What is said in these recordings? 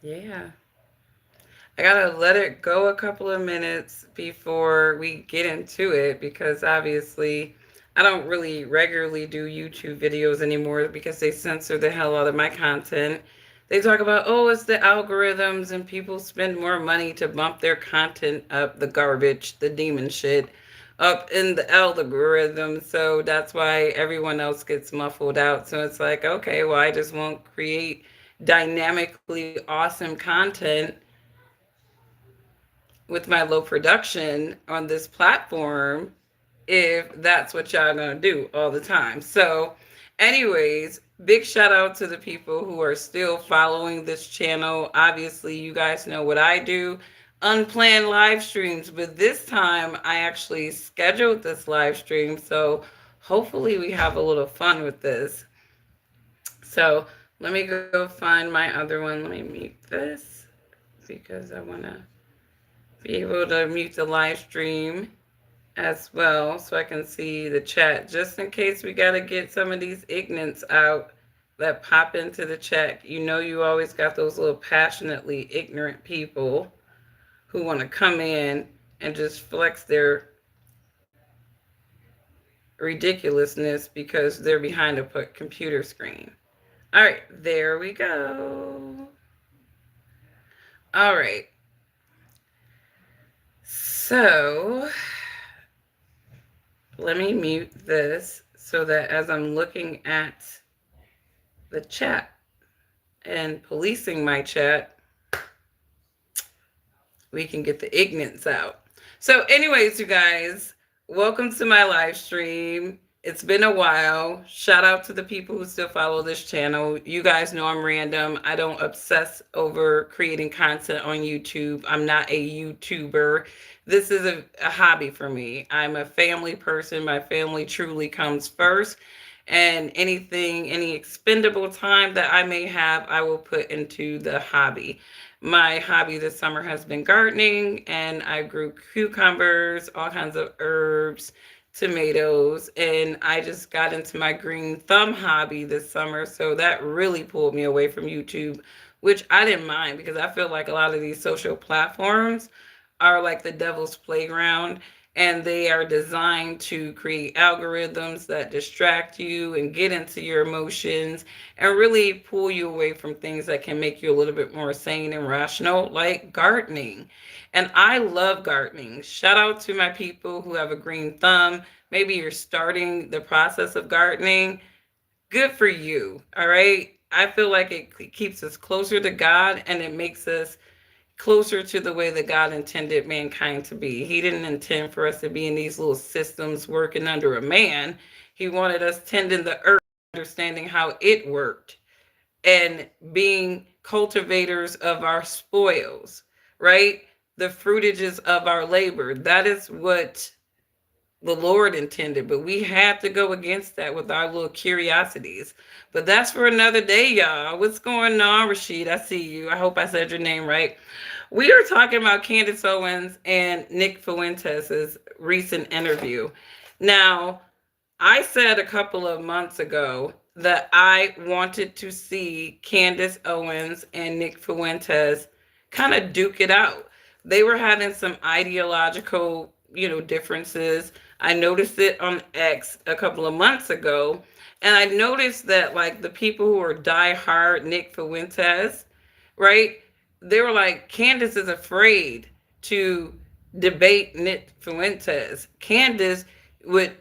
Yeah. I gotta let it go a couple of minutes before we get into it because obviously I don't really regularly do YouTube videos anymore because they censor the hell out of my content. They talk about, oh, it's the algorithms and people spend more money to bump their content up, the garbage, the demon shit, up in the algorithm. So that's why everyone else gets muffled out. So it's like, okay, well, I just won't create dynamically awesome content with my low production on this platform if that's what y'all gonna do all the time. So, anyways, big shout out to the people who are still following this channel. Obviously, you guys know what I do, unplanned live streams, but this time I actually scheduled this live stream. So, hopefully, we have a little fun with this. So, let me go find my other one. Let me mute this because I want to be able to mute the live stream as well so I can see the chat just in case we got to get some of these ignorants out that pop into the chat. You know, you always got those little passionately ignorant people who want to come in and just flex their ridiculousness because they're behind a computer screen. All right, there we go. All right. So let me mute this so that as I'm looking at the chat and policing my chat, we can get the ignorance out. So, anyways, you guys, welcome to my live stream. It's been a while. Shout out to the people who still follow this channel. You guys know I'm random. I don't obsess over creating content on YouTube. I'm not a YouTuber. This is a hobby for me. I'm a family person. My family truly comes first. And anything, any expendable time that I may have, I will put into the hobby. My hobby this summer has been gardening, and I grew cucumbers, all kinds of herbs, tomatoes, and I just got into my green thumb hobby this summer. So that really pulled me away from YouTube, which I didn't mind because I feel like a lot of these social platforms are like the devil's playground, and they are designed to create algorithms that distract you and get into your emotions and really pull you away from things that can make you a little bit more sane and rational, like gardening. And I love gardening. Shout out to my people who have a green thumb. Maybe you're starting the process of gardening. Good for you. All right. I feel like it keeps us closer to God and it makes us closer to the way that God intended mankind to be. He didn't intend for us to be in these little systems working under a man. He wanted us tending the earth, understanding how it worked, and being cultivators of our spoils, right? The fruitages of our labor. That is what the Lord intended, but we had to go against that with our little curiosities. But that's for another day, y'all. What's going on, Rashid? I see you. I hope I said your name right. We are talking about Candace Owens and Nick Fuentes' recent interview. Now, I said a couple of months ago that I wanted to see Candace Owens and Nick Fuentes kind of duke it out. They were having some ideological, differences. I noticed it on X a couple of months ago, and I noticed that like the people who are diehard Nick Fuentes, right? They were like, Candace is afraid to debate Nick Fuentes. Candace would,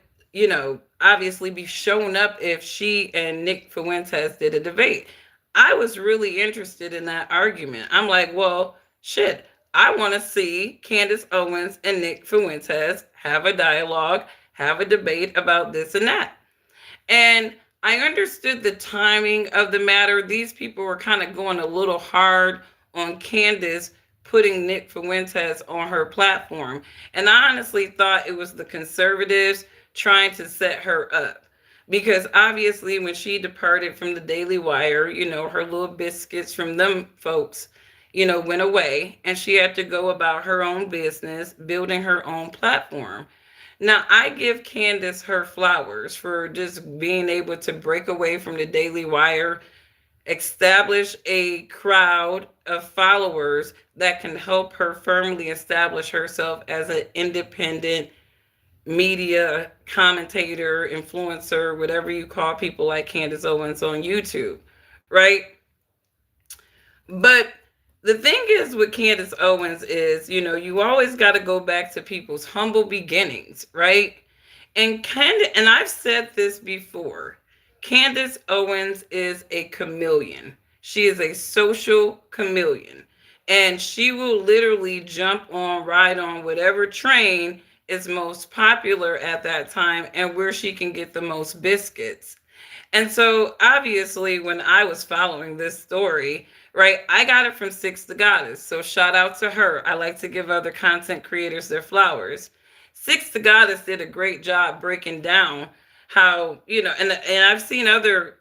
obviously be shown up if she and Nick Fuentes did a debate. I was really interested in that argument. I'm like, well, shit, I want to see Candace Owens and Nick Fuentes have a dialogue, have a debate about this and that. And I understood the timing of the matter. These people were kind of going a little hard on Candace putting Nick Fuentes on her platform. And I honestly thought it was the conservatives trying to set her up. Because obviously, when she departed from the Daily Wire, her little biscuits from them folks, went away. And she had to go about her own business, building her own platform. Now, I give Candace her flowers for just being able to break away from the Daily Wire establish a crowd of followers that can help her firmly establish herself as an independent media commentator, influencer, whatever you call people like Candace Owens on YouTube, right? But the thing is with Candace Owens is, you always got to go back to people's humble beginnings, right? And I've said this before. Candace Owens is a chameleon. She is a social chameleon. And she will literally jump on, ride on whatever train is most popular at that time and where she can get the most biscuits. And so obviously when I was following this story, right, I got it from Six the Goddess. So shout out to her. I like to give other content creators their flowers. Six the Goddess did a great job breaking down how, and I've seen other,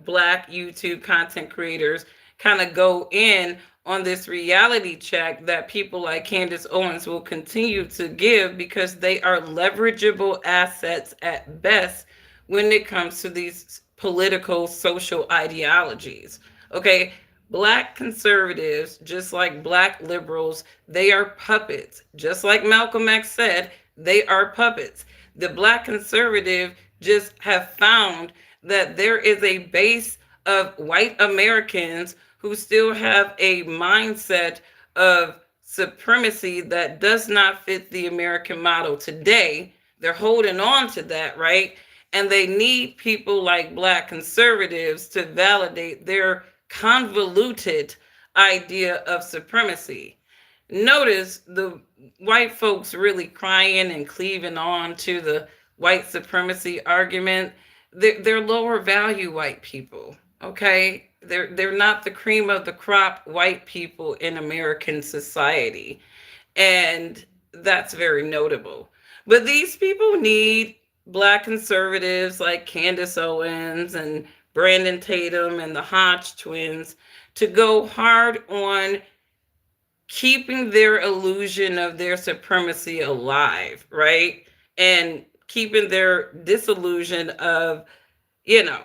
black YouTube content creators kind of go in on this reality check that people like Candace Owens will continue to give because they are leverageable assets at best when it comes to these political social ideologies. Okay, black conservatives, just like black liberals, they are puppets. Just like Malcolm X said, they are puppets. The black conservative just have found that there is a base of white Americans who still have a mindset of supremacy that does not fit the American model today. They're holding on to that, right? And they need people like black conservatives to validate their convoluted idea of supremacy. Notice the white folks really crying and cleaving on to the white supremacy argument. They're lower value white people, okay? They're not the cream of the crop white people in American society. And that's very notable. But these people need black conservatives like Candace Owens and Brandon Tatum and the Hodge twins to go hard on keeping their illusion of their supremacy alive, right? And keeping their disillusion of, you know,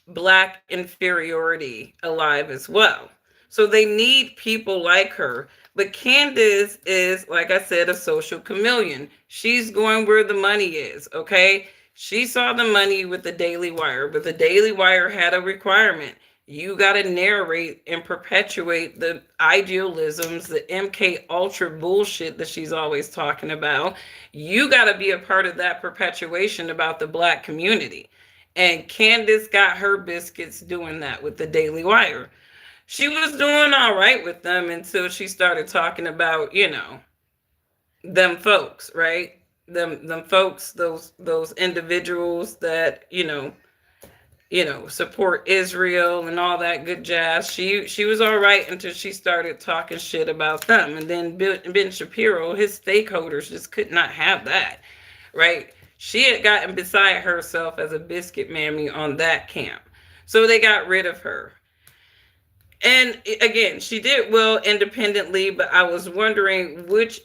black inferiority alive as well. So they need people like her. But Candace is, like I said, a social chameleon. She's going where the money is, okay? She saw the money with the Daily Wire, but the Daily Wire had a requirement. You got to narrate and perpetuate the idealisms, the MK Ultra bullshit that she's always talking about. You got to be a part of that perpetuation about the black community. And Candace got her biscuits doing that with the Daily Wire. She was doing all right with them until she started talking about, you know, them folks, right? Them folks, those individuals that, support Israel and all that good jazz. She was all right until she started talking shit about them. And then Ben Shapiro, his stakeholders just could not have that, right? She had gotten beside herself as a biscuit mammy on that camp. So they got rid of her. And again, she did well independently, but I was wondering which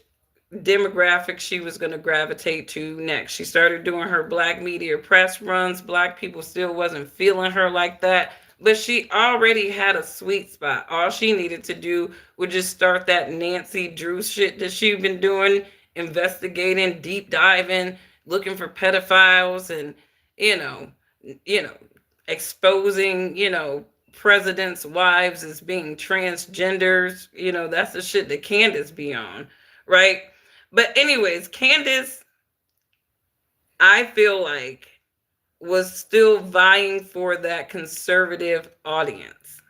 demographic she was going to gravitate to next. She started doing her black media press runs. Black people still wasn't feeling her like that, but she already had a sweet spot. All she needed to do was just start that Nancy Drew shit that she'd been doing, investigating, deep diving, looking for pedophiles and, you know, you know, exposing, presidents' wives as being transgenders. That's the shit that Candace be on, right? But anyways, Candace, I feel like, was still vying for that conservative audience.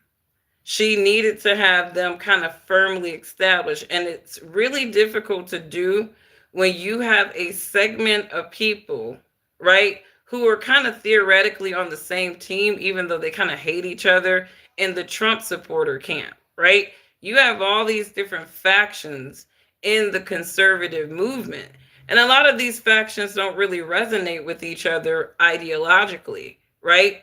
She needed to have them kind of firmly established. And it's really difficult to do when you have a segment of people, right, who are kind of theoretically on the same team, even though they kind of hate each other in the Trump supporter camp, right? You have all these different factions in the conservative movement. And a lot of these factions don't really resonate with each other ideologically, right?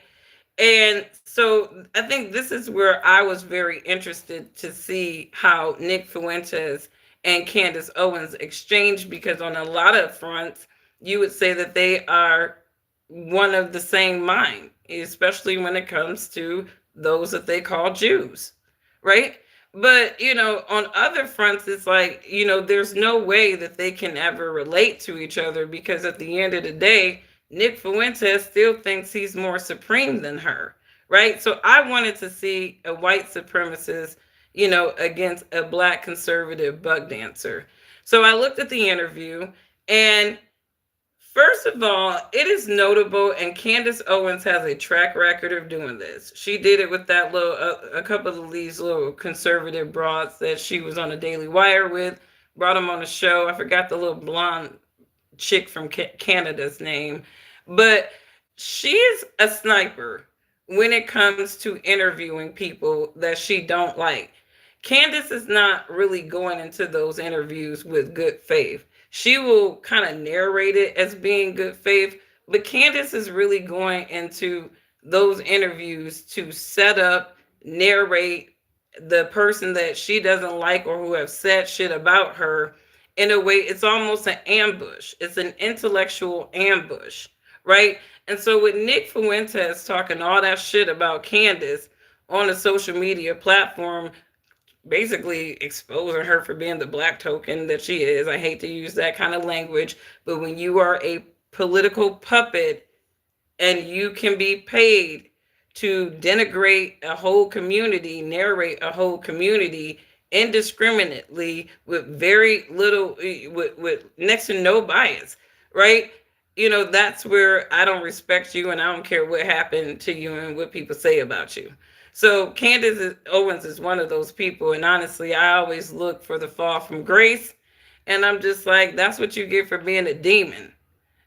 And so I think this is where I was very interested to see how Nick Fuentes and Candace Owens exchanged, because on a lot of fronts, you would say that they are one of the same mind, especially when it comes to those that they call Jews, right? But, on other fronts, it's like, there's no way that they can ever relate to each other because at the end of the day, Nick Fuentes still thinks he's more supreme than her, right? So I wanted to see a white supremacist, against a black conservative buck dancer. So I looked at the interview, and first of all, it is notable, and Candace Owens has a track record of doing this. She did it with that little, a couple of these little conservative broads that she was on the Daily Wire with, brought them on the show. I forgot the little blonde chick from Canada's name, but she is a sniper when it comes to interviewing people that she don't like. Candace is not really going into those interviews with good faith. She will kind of narrate it as being good faith, but Candace is really going into those interviews to set up, narrate the person that she doesn't like or who have said shit about her in a way. It's almost an ambush. It's an intellectual ambush, right? And so with Nick Fuentes talking all that shit about Candace on a social media platform, basically exposing her for being the black token that she is. I hate to use that kind of language, but when you are a political puppet and you can be paid to denigrate a whole community, narrate a whole community indiscriminately with very little, with next to no bias, right? That's where I don't respect you and I don't care what happened to you and what people say about you. So Candace Owens is one of those people. And honestly, I always look for the fall from grace. And I'm just like, that's what you get for being a demon.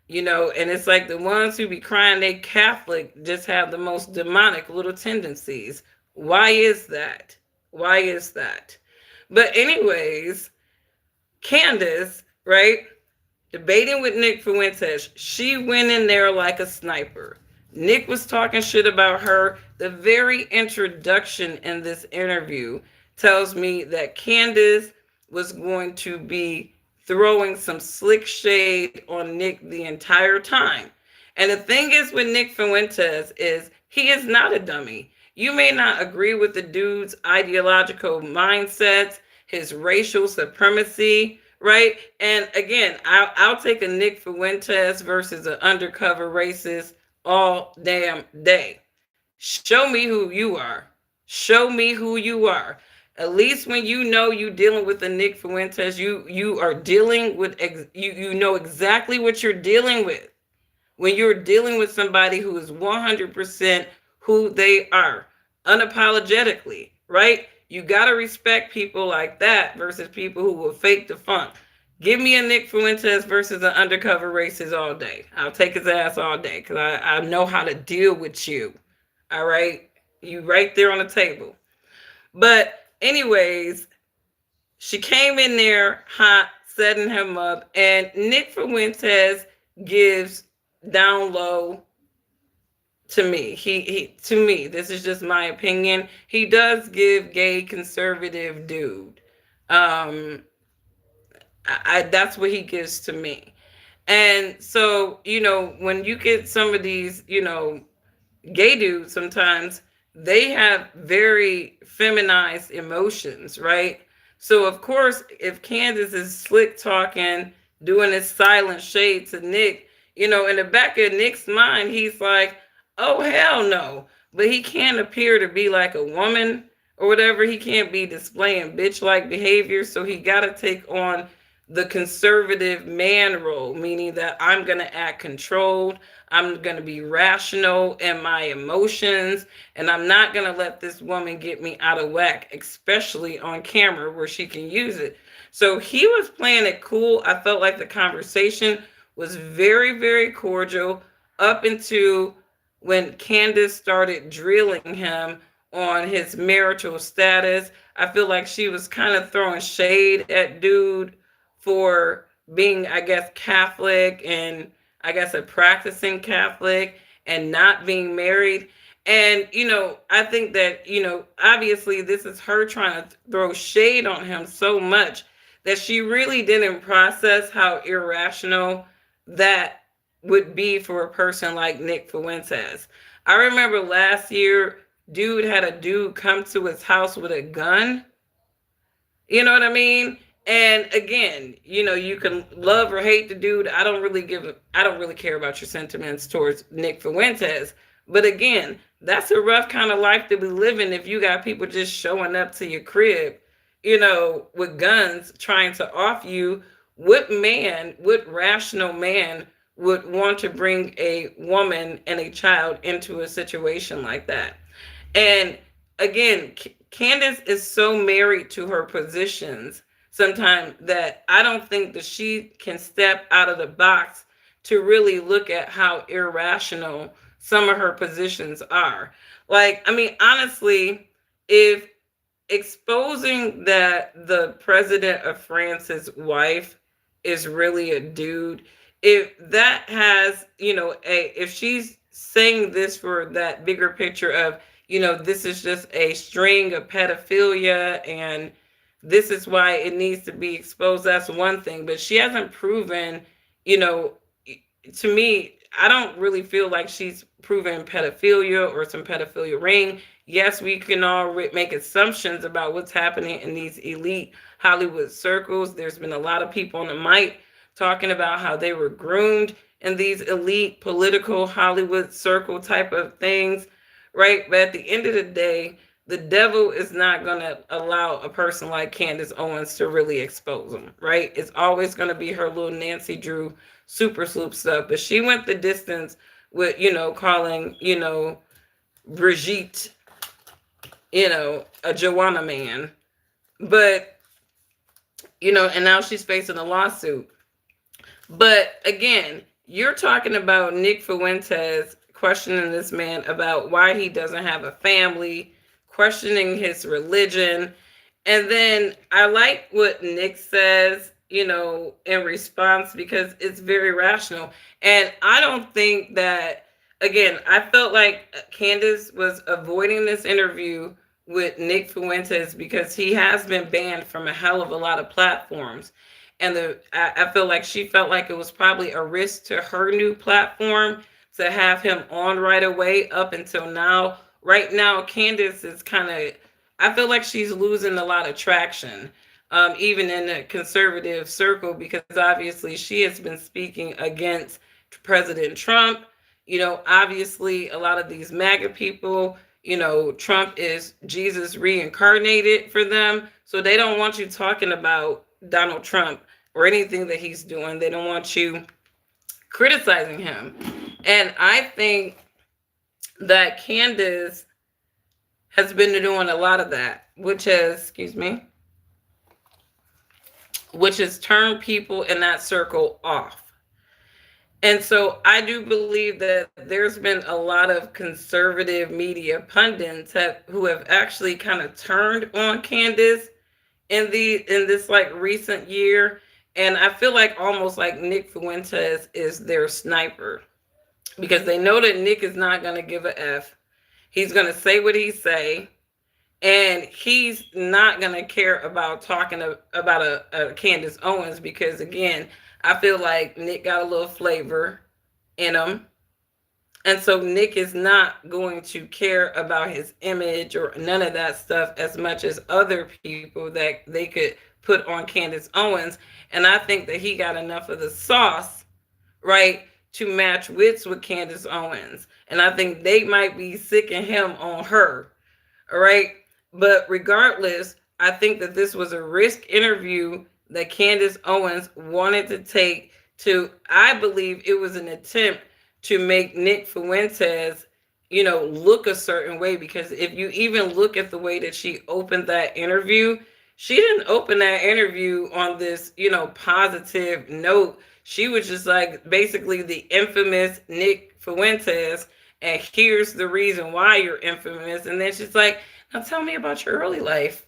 And it's like the ones who be crying they Catholic just have the most demonic little tendencies. Why is that? Why is that? But anyways, Candace, right? Debating with Nick Fuentes, she went in there like a sniper. Nick was talking shit about her. The very introduction in this interview tells me that Candace was going to be throwing some slick shade on Nick the entire time. And the thing is with Nick Fuentes is he is not a dummy. You may not agree with the dude's ideological mindsets, his racial supremacy, right? And again, I'll take a Nick Fuentes versus an undercover racist all damn day. Show me who you are. Show me who you are. At least when you know you dealing with a Nick Fuentes, you are dealing with you know exactly what you're dealing with. When you're dealing with somebody who is 100% who they are, unapologetically, right? You got to respect people like that versus people who will fake the funk. Give me a Nick Fuentes versus an undercover racist all day. I'll take his ass all day because I know how to deal with you. All right? You right there on the table. But anyways, she came in there hot, setting him up, and Nick Fuentes gives down low to me. He to me, this is just my opinion. He does give gay conservative dude. I that's what he gives to me. And so, when you get some of these, gay dudes, sometimes they have very feminized emotions, right? So of course, if Candace is slick talking, doing this silent shade to Nick, in the back of Nick's mind, he's like, oh hell no. But he can't appear to be like a woman or whatever. He can't be displaying bitch-like behavior. So he gotta take on the conservative man role, meaning that I'm going to act controlled. I'm going to be rational in my emotions, and I'm not going to let this woman get me out of whack, especially on camera where she can use it. So he was playing it cool. I felt like the conversation was very, very cordial up until when Candace started drilling him on his marital status. I feel like she was kind of throwing shade at dude for being, I guess, Catholic and I guess a practicing Catholic and not being married. And, I think that, obviously this is her trying to throw shade on him so much that she really didn't process how irrational that would be for a person like Nick Fuentes. I remember last year dude had a dude come to his house with a gun. You know what I mean? And again, you can love or hate the dude. I don't really care about your sentiments towards Nick Fuentes. But again, that's a rough kind of life to be living if you got people just showing up to your crib, with guns trying to off you. What rational man would want to bring a woman and a child into a situation like that? And again, Candace is so married to her positions sometimes that I don't think that she can step out of the box to really look at how irrational some of her positions are. Like, I mean, honestly, if exposing that the president of France's wife is really a dude, if that has, if she's saying this for that bigger picture of, this is just a string of pedophilia and this is why it needs to be exposed, that's one thing. But she hasn't proven, you know, to me, I don't really feel like she's proven pedophilia or some pedophilia ring. Yes, we can all make assumptions about what's happening in these elite Hollywood circles. There's been a lot of people on the mic talking about how they were groomed in these elite political Hollywood circle type of things, right? But at the end of the day, the devil is not going to allow a person like Candace Owens to really expose them, right? It's always going to be her little Nancy Drew super sloop stuff. But she went the distance with, calling, Brigitte, a Joanna man. But, and now she's facing a lawsuit. But again, you're talking about Nick Fuentes questioning this man about why he doesn't have a family, questioning his religion. And then I like what Nick says, in response, because it's very rational. And I don't think that, again, I felt like Candace was avoiding this interview with Nick Fuentes because he has been banned from a hell of a lot of platforms. And I feel like she felt like it was probably a risk to her new platform to have him on right away up until now. Right now, Candace is kind of, I feel like she's losing a lot of traction, even in the conservative circle, because obviously she has been speaking against President Trump. Obviously, a lot of these MAGA people, Trump is Jesus reincarnated for them. So they don't want you talking about Donald Trump or anything that he's doing. They don't want you criticizing him. And I think that Candace has been doing a lot of that, which has turned people in that circle off. And so I do believe that there's been a lot of conservative media pundits who have actually kind of turned on Candace in this like recent year. And I feel like almost like Nick Fuentes is their sniper, because they know that Nick is not going to give a F. He's going to say what he say, and he's not going to care about talking about a Candace Owens, because again, I feel like Nick got a little flavor in him. And so Nick is not going to care about his image or none of that stuff as much as other people that they could put on Candace Owens. And I think that he got enough of the sauce, right, to match wits with Candace Owens. And I think they might be sicking him on her. All right. But regardless, I think that this was a risk interview that Candace Owens wanted to take I believe it was an attempt to make Nick Fuentes, look a certain way. Because if you even look at the way that she opened that interview, she didn't open that interview on this, positive note. She was just like basically the infamous Nick Fuentes, and here's the reason why you're infamous. And then she's like, now tell me about your early life.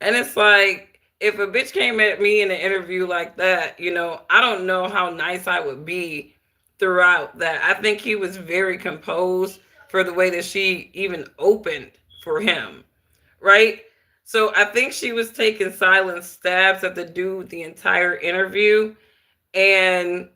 And it's like, if a bitch came at me in an interview like that, I don't know how nice I would be throughout that. I think he was very composed for the way that she even opened for him, right? So I think she was taking silent stabs at the dude the entire interview. And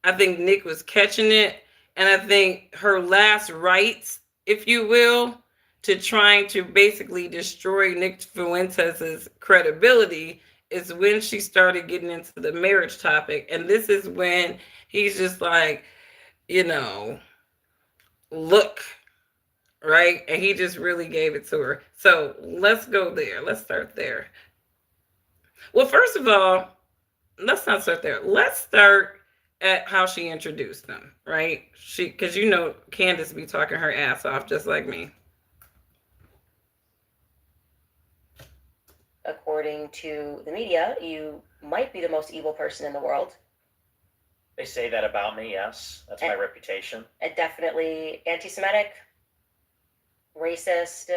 I think Nick was catching it. And I think her last rites, if you will, to trying to basically destroy Nick Fuentes' credibility is when she started getting into the marriage topic. And this is when he's just like, you know, look, right? And he just really gave it to her. So let's go there. Let's start there. Well, first of all, let's not start there. Let's start at how she introduced them, right? Because Candace be talking her ass off just like me. According to the media, you might be the most evil person in the world. They say that about me, yes. That's my reputation. And definitely anti-Semitic, racist,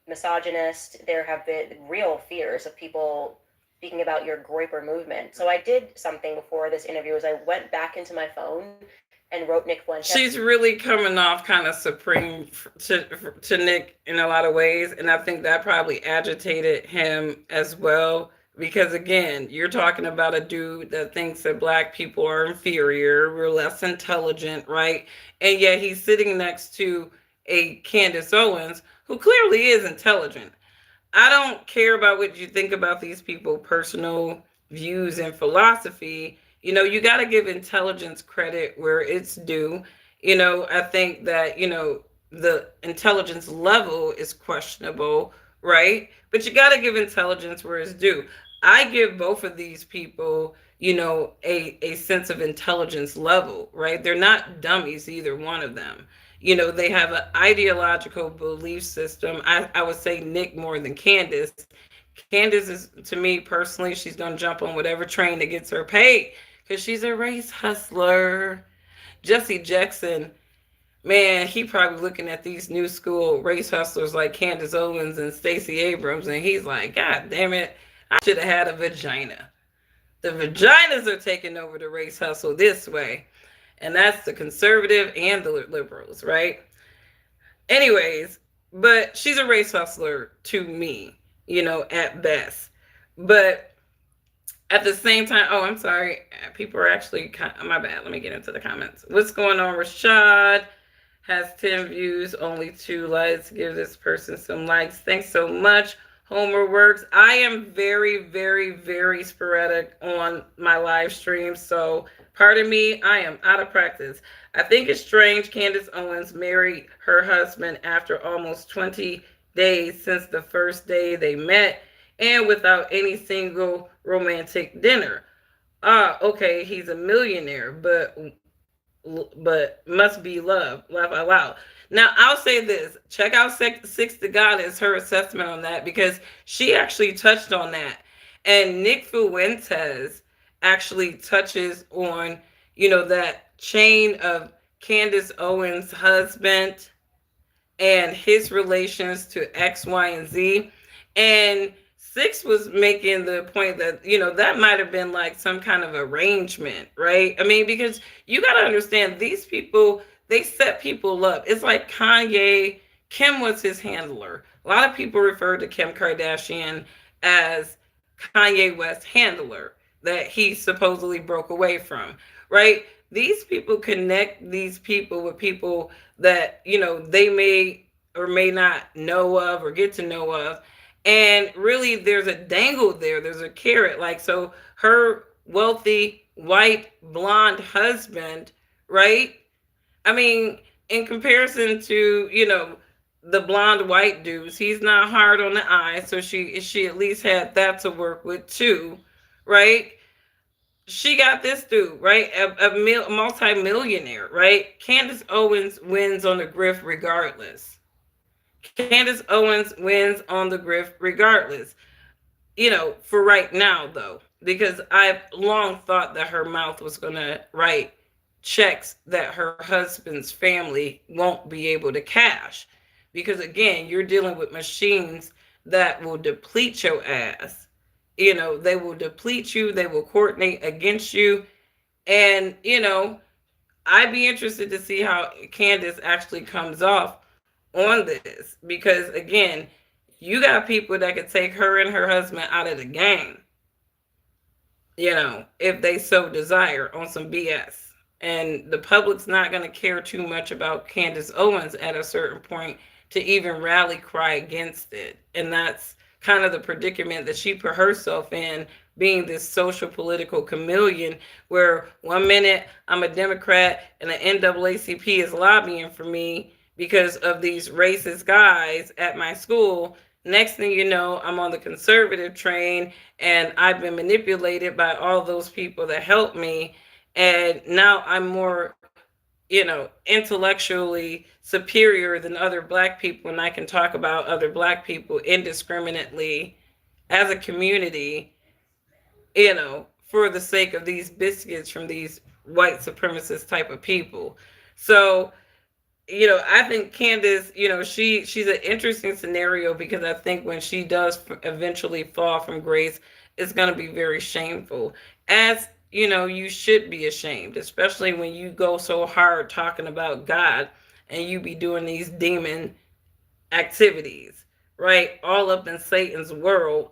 misogynist. There have been real fears of people speaking about your Groyper movement. So I did something before this interview is I went back into my phone and wrote Nick Fuentes. She's really coming off kind of supreme to Nick in a lot of ways. And I think that probably agitated him as well. Because again, you're talking about a dude that thinks that black people are inferior, we're less intelligent, right? And yet he's sitting next to a Candace Owens who clearly is intelligent. I don't care about what you think about these people, personal views and philosophy. You got to give intelligence credit where it's due. I think that, the intelligence level is questionable, right? But you got to give intelligence where it's due. I give both of these people, a sense of intelligence level, right? They're not dummies, either one of them. They have an ideological belief system. I would say Nick more than Candace. Candace is, to me personally, she's going to jump on whatever train that gets her paid because she's a race hustler. Jesse Jackson, man, he probably looking at these new school race hustlers like Candace Owens and Stacey Abrams, and he's like, God damn it, I should have had a vagina. The vaginas are taking over the race hustle this way. And that's the conservative and the liberals, right? Anyways, but she's a race hustler to me, at best. But at the same time, oh, I'm sorry. People are actually, my bad. Let me get into the comments. What's going on, Rashad? Has 10 views, only 2 likes. Give this person some likes. Thanks so much. Homer Works. I am very, very, very sporadic on my live streams. So pardon me, I am out of practice. I think it's strange Candace Owens married her husband after almost 20 days since the first day they met and without any single romantic dinner. Okay, he's a millionaire, but must be love. Laugh out loud. Now, I'll say this. Check out Six to Goddess, her assessment on that, because she actually touched on that. And Nick Fuentes actually touches on, that chain of Candace Owens' husband and his relations to X, Y, and Z. And Six was making the point that, that might have been like some kind of arrangement, right? I mean, because you got to understand these people, they set people up. It's like Kanye, Kim was his handler. A lot of people refer to Kim Kardashian as Kanye West's handler that he supposedly broke away from, right? These people connect these people with people that, they may or may not know of or get to know of. And really, there's a dangle there. There's a carrot. Like, so her wealthy, white, blonde husband, right? I mean, in comparison to, the blonde white dudes, he's not hard on the eye. So she at least had that to work with too, right? She got this dude, right? A multi-millionaire, right? Candace Owens wins on the grift regardless. Candace Owens wins on the grift regardless. For right now, though, because I've long thought that her mouth was going to write checks that her husband's family won't be able to cash. Because again, you're dealing with machines that will deplete your ass. They will deplete you, they will coordinate against you. And, I'd be interested to see how Candace actually comes off on this. Because again, you got people that could take her and her husband out of the game, if they so desire on some BS. And the public's not going to care too much about Candace Owens at a certain point. to even rally cry against it. And that's kind of the predicament that she put herself in, being this social political chameleon, where one minute I'm a Democrat and the NAACP is lobbying for me because of these racist guys at my school. Next thing you know, I'm on the conservative train and I've been manipulated by all those people that helped me. And now I'm more, intellectually superior than other black people. And I can talk about other black people indiscriminately as a community, for the sake of these biscuits from these white supremacist type of people. So, I think Candace, she's an interesting scenario, because I think when she does eventually fall from grace, it's going to be very shameful. As you should be ashamed, especially when you go so hard talking about God and you be doing these demon activities, right? All up in Satan's world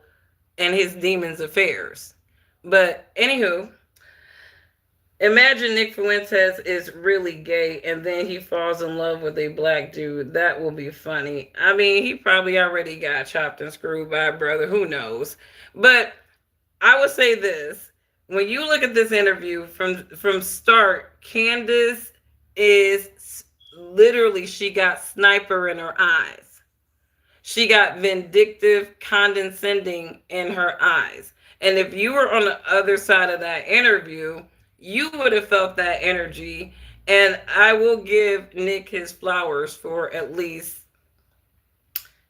and his demons' affairs. But anywho, imagine Nick Fuentes is really gay and then he falls in love with a black dude. That will be funny. I mean, he probably already got chopped and screwed by a brother. Who knows? But I would say this. When you look at this interview from start, Candace is literally, she got sniper in her eyes. She got vindictive, condescending in her eyes. And if you were on the other side of that interview, you would have felt that energy. And I will give Nick his flowers for at least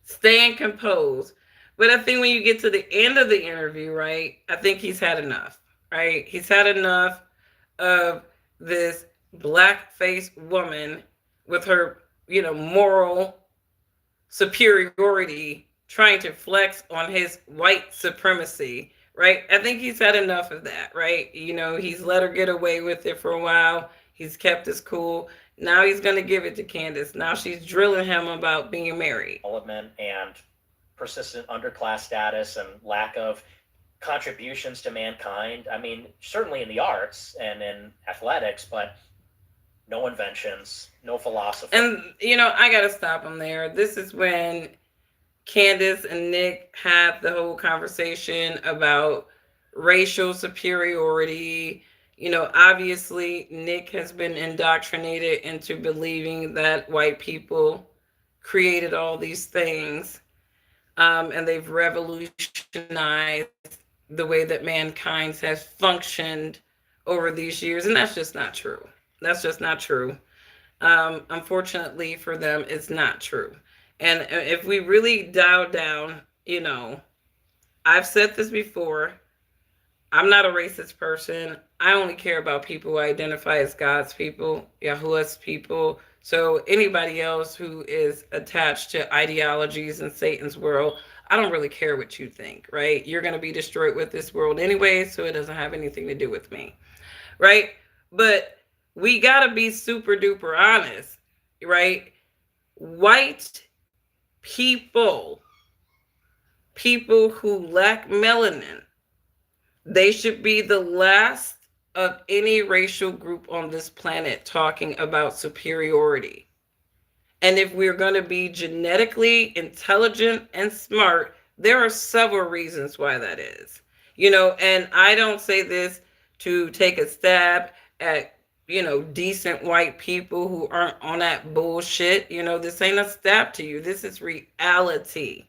staying composed. But I think when you get to the end of the interview, right, I think he's had enough, right? He's had enough of this black-faced woman with her, moral superiority trying to flex on his white supremacy, right? I think he's had enough of that, right? He's let her get away with it for a while. He's kept his cool. Now he's going to give it to Candace. Now she's drilling him about being married. Development and persistent underclass status and lack of contributions to mankind. I mean, certainly in the arts and in athletics, but no inventions, no philosophy. And, I got to stop him there. This is when Candace and Nick had the whole conversation about racial superiority. Obviously, Nick has been indoctrinated into believing that white people created all these things, and they've revolutionized the way that mankind has functioned over these years. And that's just not true. That's just not true. Unfortunately for them, it's not true. And if we really dial down, I've said this before, I'm not a racist person. I only care about people who identify as God's people, Yahuwah's people. So anybody else who is attached to ideologies in Satan's world, I don't really care what you think, right? You're going to be destroyed with this world anyway, so it doesn't have anything to do with me, right? But we got to be super duper honest, right? White people who lack melanin, they should be the last of any racial group on this planet talking about superiority. And if we're going to be genetically intelligent and smart, there are several reasons why that is. And I don't say this to take a stab at, decent white people who aren't on that bullshit. This ain't a stab to you. This is reality.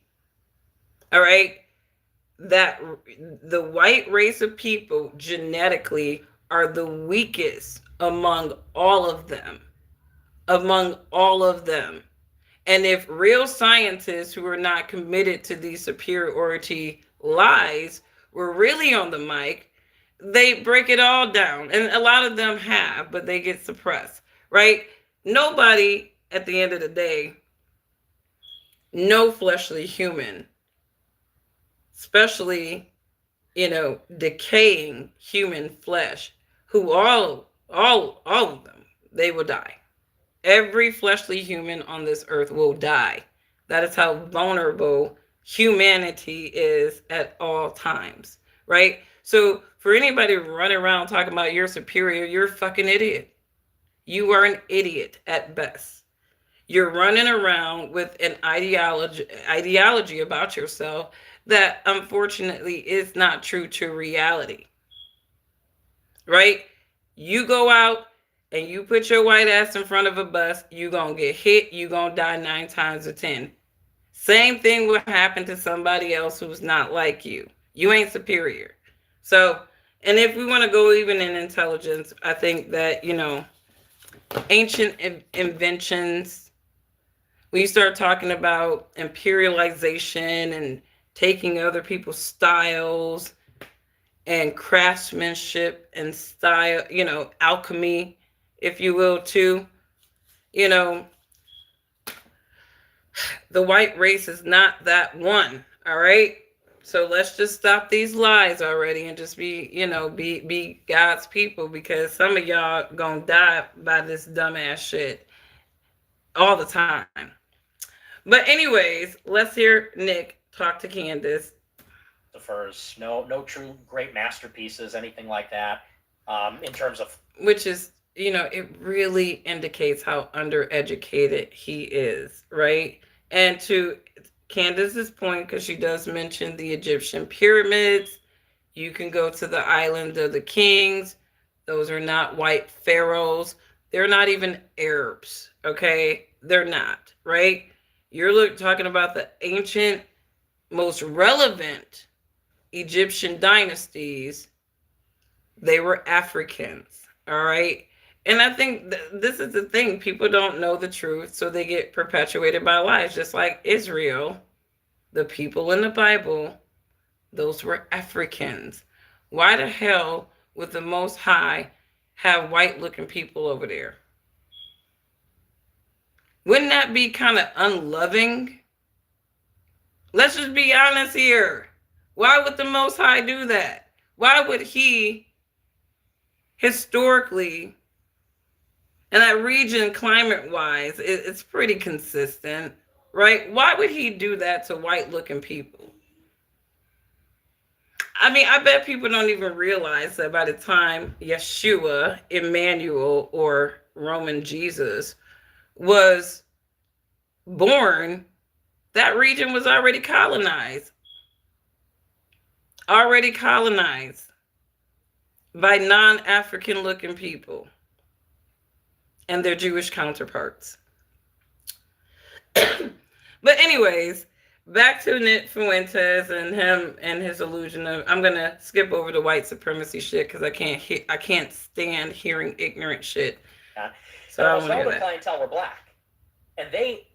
All right? That the white race of people genetically are the weakest among all of them. Among all of them. And if real scientists who are not committed to these superiority lies were really on the mic, they break it all down. And a lot of them have, but they get suppressed, right? Nobody, at the end of the day, no fleshly human, especially, decaying human flesh, who all of them, they will die. Every fleshly human on this earth will die. That is how vulnerable humanity is at all times, right? So for anybody running around talking about you're superior, you're a fucking idiot. You are an idiot at best. You're running around with an ideology about yourself that unfortunately is not true to reality, right? You go out and you put your white ass in front of a bus, you gonna get hit, you gonna die 9 times out of 10. Same thing will happen to somebody else who's not like you. You ain't superior. So, and if we want to go even in intelligence, I think that, ancient inventions, when you start talking about imperialization and taking other people's styles and craftsmanship and style, alchemy, if you will, too, you know, the white race is not that one. All right. So let's just stop these lies already and just be God's people, because some of y'all gonna die by this dumbass shit all the time. But anyways, let's hear Nick talk to Candace. Philosophers, no true great masterpieces, anything like that. In terms of, Which is, it really indicates how undereducated he is, right? And to Candace's point, because she does mention the Egyptian pyramids, you can go to the island of the kings. Those are not white pharaohs. They're not even Arabs, okay? They're not, right? You're talking about the ancient, most relevant Egyptian dynasties. They were Africans, all right? And I think this is the thing. People don't know the truth, so they get perpetuated by lies, just like Israel. The people in the Bible, those were Africans. Why the hell would the Most High have white-looking people over there? Wouldn't that be kind of unloving? Let's just be honest here. Why would the Most High do that? Why would he historically, and that region climate-wise, it's pretty consistent, right? Why would he do that to white-looking people? I mean, I bet people don't even realize that by the time Yeshua, Emmanuel, or Roman Jesus was born, that region was already colonized. Already colonized by non-African looking people and their Jewish counterparts. But anyways, back to Nick Fuentes and him and his illusion of, I'm gonna skip over the white supremacy shit because I can't stand hearing ignorant shit. yeah. So I want to Some hear of the that. clientele were black, and they,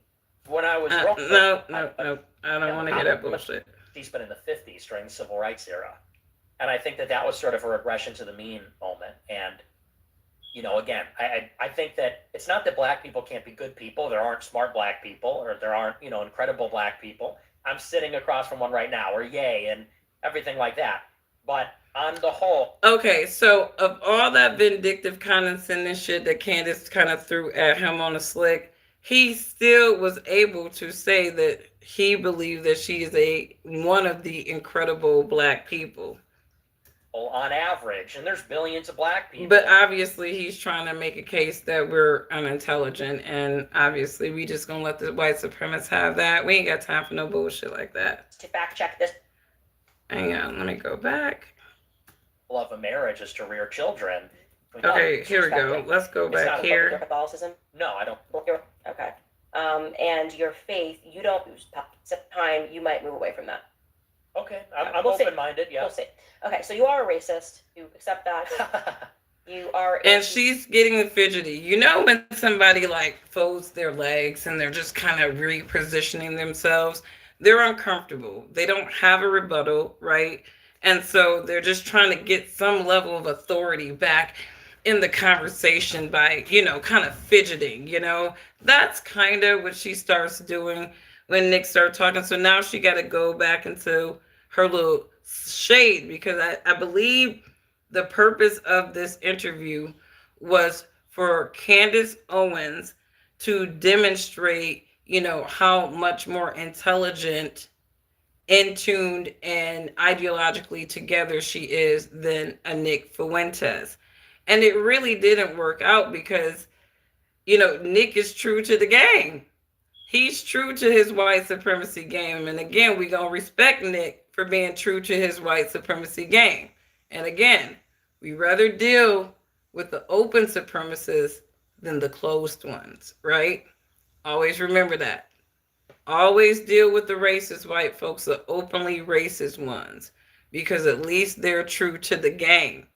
when I was No, I don't want to hear that bullshit. He's been in the 50s during the civil rights era, and I think that was sort of a regression to the mean moment. And again, I think that it's not that black people can't be good people. There aren't smart black people, or there aren't incredible black people. I'm sitting across from one right now, or yay, and everything like that. But on the whole, okay, so of all that vindictive condescending shit that Candace kind of threw at him on the slick, he still was able to say that he believed that she is one of the incredible black people. on average, and there's billions of black people. But obviously he's trying to make a case that we're unintelligent, and obviously we just gonna let the white supremacists have that. We ain't got time for no bullshit like that. To fact check this. Hang on, let me go back. Love of marriage is to rear children. Okay, here we go. Let's go It's not back a book of your here. Catholicism. No, I don't. Okay. And your faith, you don't use time. You might move away from that. Okay, I'm We'll see. open-minded. Yeah. We'll see. Okay, so you are a racist. You accept that. You are. And she's getting fidgety. You know when somebody like folds their legs and they're just kind of repositioning themselves, they're uncomfortable. They don't have a rebuttal, right? And so they're just trying to get some level of authority back in the conversation by, kind of fidgeting, That's kind of what she starts doing when Nick started talking. So now she got to go back into her little shade, because I believe the purpose of this interview was for Candace Owens to demonstrate, how much more intelligent, in tuned, and ideologically together she is than a Nick Fuentes. And it really didn't work out, because Nick is true to the game. He's true to his white supremacy game. And again, we're going to respect Nick for being true to his white supremacy game. And again, we rather deal with the open supremacists than the closed ones, right? Always remember that. Always deal with the racist white folks, the openly racist ones, because at least they're true to the game.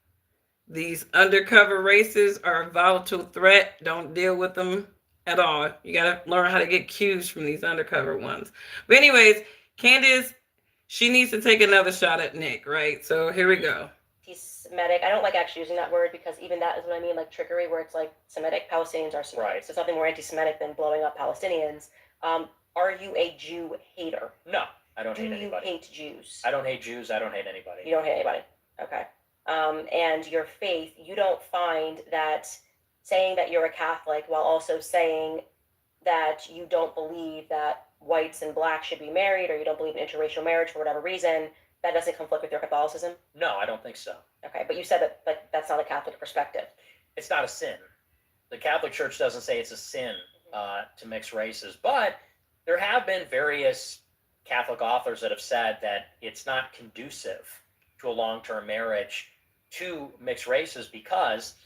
These undercover races are a volatile threat. Don't deal with them at all. You got to learn how to get cues from these undercover ones. But anyways, Candace, she needs to take another shot at Nick, right? So here we go. Semitic. I don't like actually using that word because even that is what I mean, like trickery, where it's like Semitic. Palestinians are Semitic. Right. So it's nothing more anti-Semitic than blowing up Palestinians. Are you a Jew hater? No, I don't hate anybody. Do you hate Jews? I don't hate Jews. I don't hate anybody. You don't hate anybody. Okay. And your faith, you don't find that saying that you're a Catholic while also saying that you don't believe that whites and blacks should be married, or you don't believe in interracial marriage for whatever reason, that doesn't conflict with your Catholicism? No, I don't think so. Okay, but you said that that's not a Catholic perspective. It's not a sin. The Catholic Church doesn't say it's a sin to mix races, but there have been various Catholic authors that have said that it's not conducive to a long-term marriage to mixed races because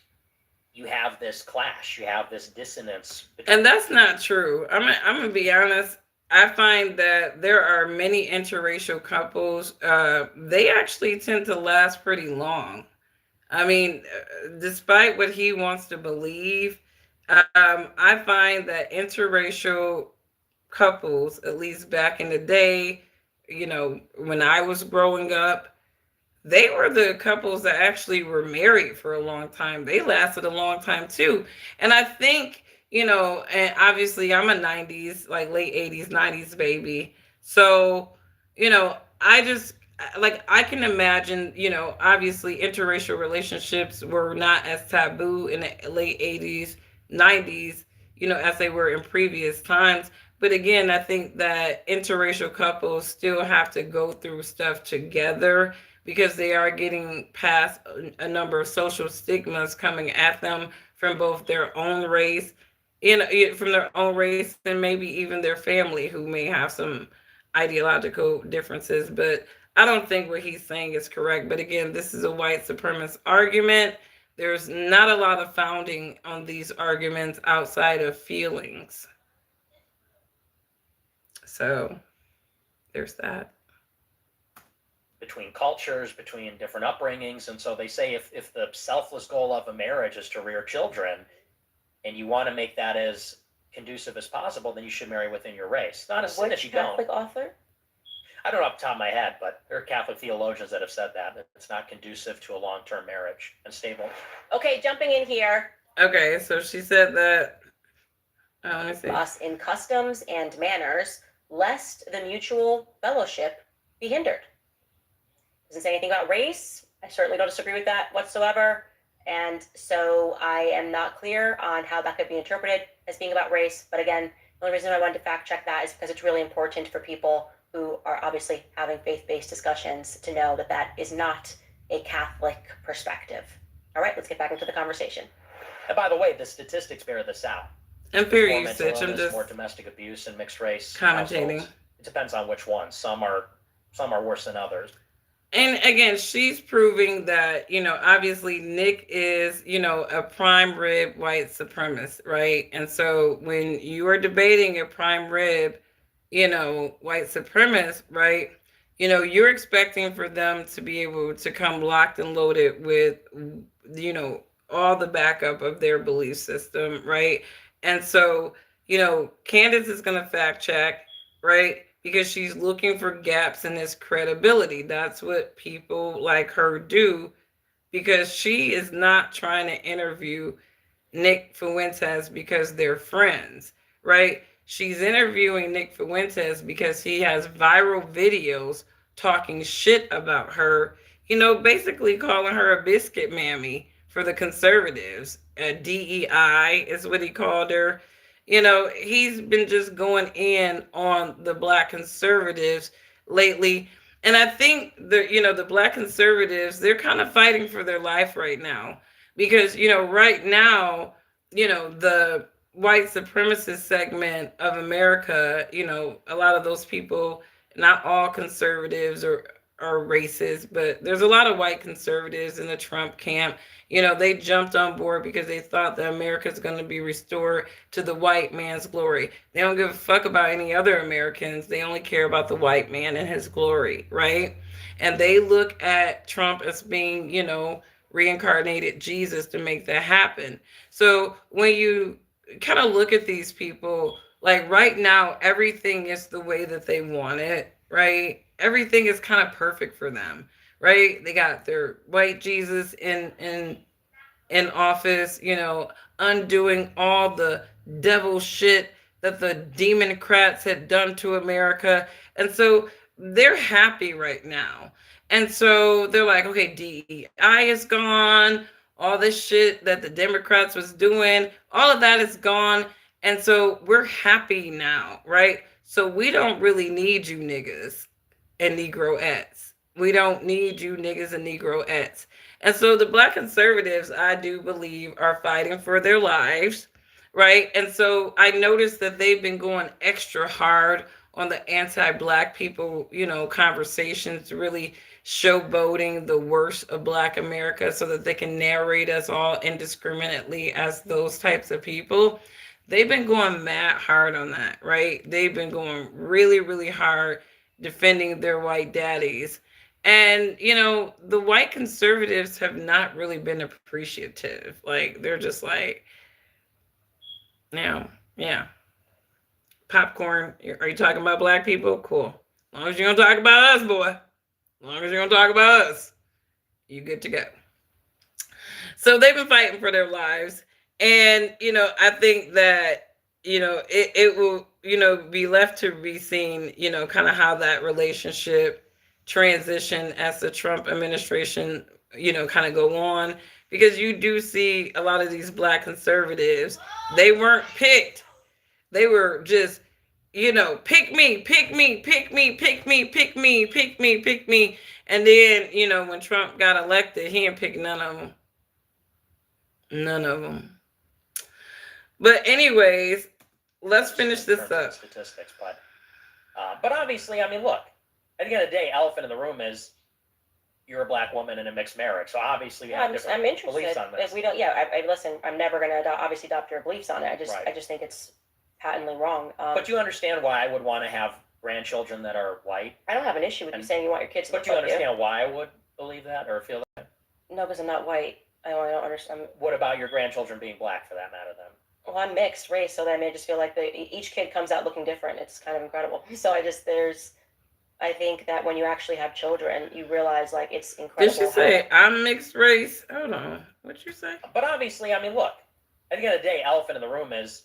you have this clash, you have this dissonance. And that's not true. I'm going to be honest. I find that there are many interracial couples. They actually tend to last pretty long. I mean, despite what he wants to believe, I find that interracial couples, at least back in the day, when I was growing up, they were the couples that actually were married for a long time. They lasted a long time too. And I think, and obviously I'm a 90s, like late 80s, 90s baby. So, I just, like, I can imagine, obviously interracial relationships were not as taboo in the late 80s, 90s, as they were in previous times. But again, I think that interracial couples still have to go through stuff together because they are getting past a number of social stigmas coming at them from both their own race, from their own race, and maybe even their family who may have some ideological differences. But I don't think what he's saying is correct. But again, this is a white supremacist argument. There's not a lot of founding on these arguments outside of feelings. So there's that. Between cultures, between different upbringings. And so they say if the selfless goal of a marriage is to rear children and you want to make that as conducive as possible, then you should marry within your race. Not a sin if you don't. Which Catholic author? I don't know off the top of my head, but there are Catholic theologians that have said that it's not conducive to a long-term marriage and stable. Okay, jumping in here. Okay, so she said that, let me see. Us in customs and manners, lest the mutual fellowship be hindered. Doesn't say anything about race. I certainly don't disagree with that whatsoever. And so I am not clear on how that could be interpreted as being about race. But again, the only reason I wanted to fact check that is because it's really important for people who are obviously having faith-based discussions to know that that is not a Catholic perspective. All right, let's get back into the conversation. And by the way, the statistics bear this out. And fair More usage, mental I'm illness, just more domestic abuse and mixed race commentating. households. It depends on which one. Some are worse than others. And again, she's proving that, obviously Nick is, a prime rib white supremacist, right? And so when you are debating a prime rib, white supremacist, right? You're expecting for them to be able to come locked and loaded with, all the backup of their belief system, right? And so, Candace is going to fact check, right? Because she's looking for gaps in his credibility. That's what people like her do, because she is not trying to interview Nick Fuentes because they're friends, right? She's interviewing Nick Fuentes because he has viral videos talking shit about her, basically calling her a biscuit mammy for the conservatives. DEI is what he called her. He's been just going in on the black conservatives lately. And I think the black conservatives, they're kind of fighting for their life right now because, right now, the white supremacist segment of America, a lot of those people, not all conservatives are racist, but there's a lot of white conservatives in the Trump camp. They jumped on board because they thought that America is going to be restored to the white man's glory. They don't give a fuck about any other Americans. They only care about the white man and his glory, right? And they look at Trump as being, reincarnated Jesus to make that happen. So when you kind of look at these people, like right now, everything is the way that they want it, right? Everything is kind of perfect for them, right? They got their white Jesus in office, undoing all the devil shit that the Democrats had done to America. And so they're happy right now. And so they're like, okay, DEI is gone. All this shit that the Democrats was doing, all of that is gone. And so we're happy now, right? So we don't really need you niggas and Negroettes. We don't need you niggas and Negroettes. And so the black conservatives, I do believe, are fighting for their lives, right? And so I noticed that they've been going extra hard on the anti-black people, conversations, really showboating the worst of black America so that they can narrate us all indiscriminately as those types of people. They've been going mad hard on that, right? They've been going really, really hard defending their white daddies. And, the white conservatives have not really been appreciative. Like, they're just like, yeah. Popcorn. Are you talking about black people? Cool. As long as you don't talk about us, boy. As long as you don't talk about us, you good to go. So they've been fighting for their lives. And, I think that, it will, be left to be seen, kind of how that relationship transition as the Trump administration, kind of go on. Because you do see a lot of these black conservatives, they weren't picked. They were just, pick me, pick me, pick me, pick me, pick me, pick me, pick me. And then, when Trump got elected, he didn't pick none of them. None of them. But anyways, let's finish this up. Statistics, but obviously, I mean, look, at the end of the day, elephant in the room is you're a black woman in a mixed marriage, so obviously you have different beliefs on this. If we don't, I listen. I'm never going to obviously adopt your beliefs on it. I just think it's patently wrong. But you understand why I would want to have grandchildren that are white? I don't have an issue with you saying you want your kids to look like you. But you understand why I would believe that or feel that? No, because I'm not white. I don't understand. What about your grandchildren being black, for that matter, then? Well, I'm mixed race, so that I just feel like each kid comes out looking different. It's kind of incredible. So I think that when you actually have children, you realize like it's incredible. Did she say I'm mixed race? Hold on. What'd you say? But obviously, I mean, look, at the end of the day, elephant in the room is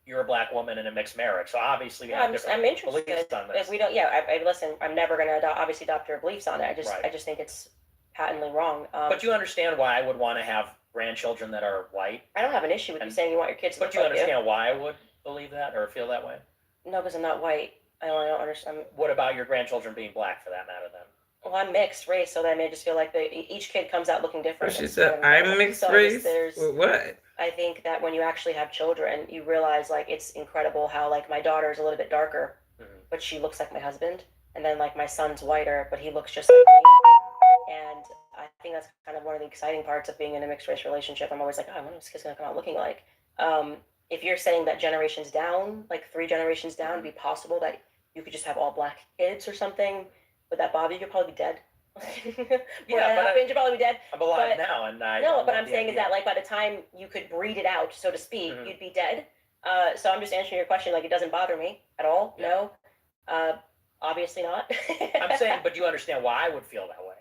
you're a black woman in a mixed marriage. So obviously, you have different beliefs on this. If we don't, I listen. I'm never going to obviously adopt your beliefs on it. I just think it's patently wrong. But you understand why I would want to have grandchildren that are white? I don't have an issue with you saying you want your kids to look like you. But you understand why I would believe that or feel that way? No, because I'm not white. I don't understand. What about your grandchildren being black, for that matter, then? Well, I'm mixed race, so that I just feel like each kid comes out looking different. She said I'm mixed race? What? I think that when you actually have children, you realize like it's incredible how like my daughter is a little bit darker, but she looks like my husband. And then like my son's whiter, but he looks just like me. And I think that's kind of one of the exciting parts of being in a mixed race relationship. I'm always like, oh, I wonder what this kid's going to come out looking like. If you're saying that generations down, like 3 generations down, it'd be possible that you could just have all black kids or something. Would that bother you? You'd probably be dead. Yeah, you'd probably be dead. I'm alive now, and but I'm saying is that like by the time you could breed it out, so to speak, you'd be dead. So I'm just answering your question. Like it doesn't bother me at all. Yeah. No, obviously not. I'm saying, but you understand why I would feel that way.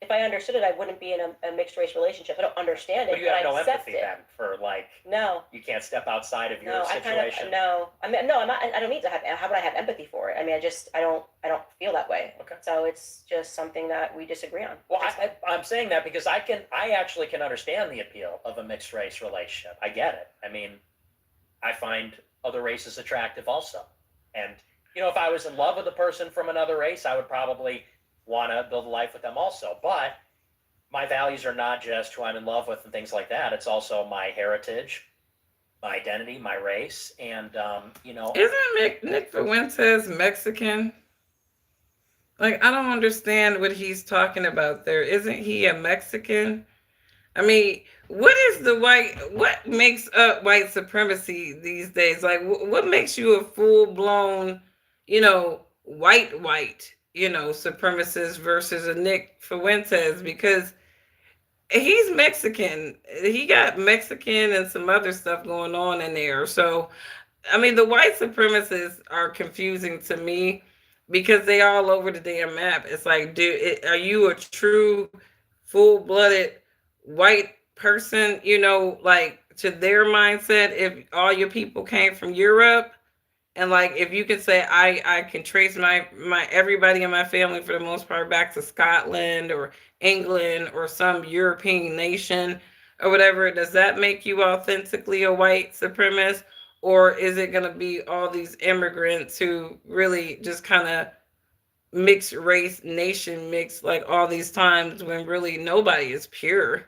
If I understood it, I wouldn't be in a mixed race relationship. I don't understand it. But you have no empathy it. Then for like. No. You can't step outside of your situation. I'm not. I don't need to have. How would I have empathy for it? I mean, I don't feel that way. Okay. So it's just something that we disagree on. Well, I'm saying that because I actually can understand the appeal of a mixed race relationship. I get it. I mean, I find other races attractive also, and if I was in love with a person from another race, I would probably want to build a life with them also. But my values are not just who I'm in love with and things like that. It's also my heritage, my identity, my race, and Isn't Nick Fuentes Mexican? Like, I don't understand what he's talking about there. Isn't he a Mexican? I mean, what makes up white supremacy these days? Like, what makes you a full blown, white, supremacist versus a Nick Fuentes? Because he's Mexican. He got Mexican and some other stuff going on in there. So, I mean, the white supremacists are confusing to me because they all over the damn map. It's like, are you a true, full-blooded white person? Like to their mindset, if all your people came from Europe, and like if you can say I can trace my everybody in my family for the most part back to Scotland or England or some European nation or whatever, does that make you authentically a white supremacist? Or is it going to be all these immigrants who really just kind of mix race nation mix like all these times when really nobody is pure?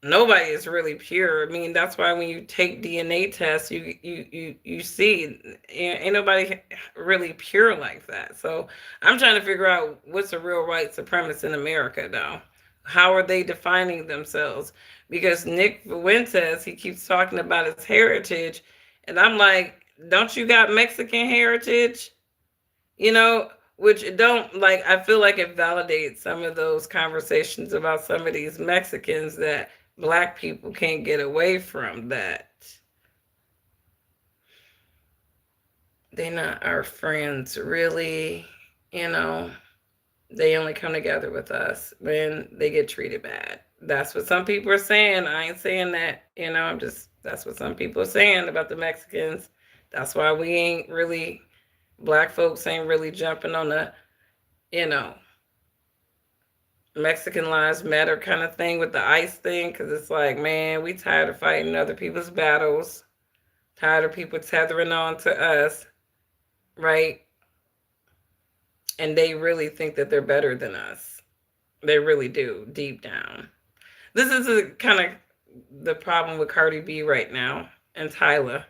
Nobody is really pure. I mean, that's why when you take DNA tests, you see ain't nobody really pure like that. So I'm trying to figure out what's a real white supremacist in America now. How are they defining themselves? Because Nick Fuentes, he keeps talking about his heritage, and I'm like, don't you got Mexican heritage? Which don't like, I feel like it validates some of those conversations about some of these Mexicans that black people can't get away from, that they're not our friends, really. you know they only come together with us when they get treated bad. That's what some people are saying. I ain't saying that. I'm just, that's what some people are saying about the Mexicans. That's why we ain't really, black folks ain't really jumping on the, you know Mexican Lives Matter kind of thing with the ICE thing, because it's like, man, we tired of fighting other people's battles, tired of people tethering on to us, right? And they really think that they're better than us. They really do, deep down. This is kind of the problem with Cardi B right now and Tyler.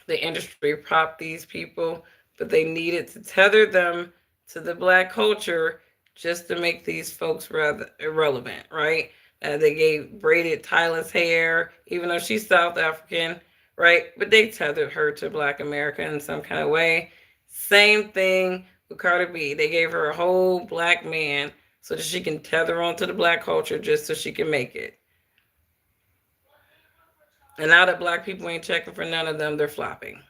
The industry propped these people, but they needed to tether them to the black culture just to make these folks rather irrelevant, right? They gave braided Tyler's hair, even though she's South African, right? But they tethered her to Black America in some kind of way. Same thing with Cardi B. They gave her a whole black man so that she can tether onto the black culture just so she can make it. And now that black people ain't checking for none of them, they're flopping.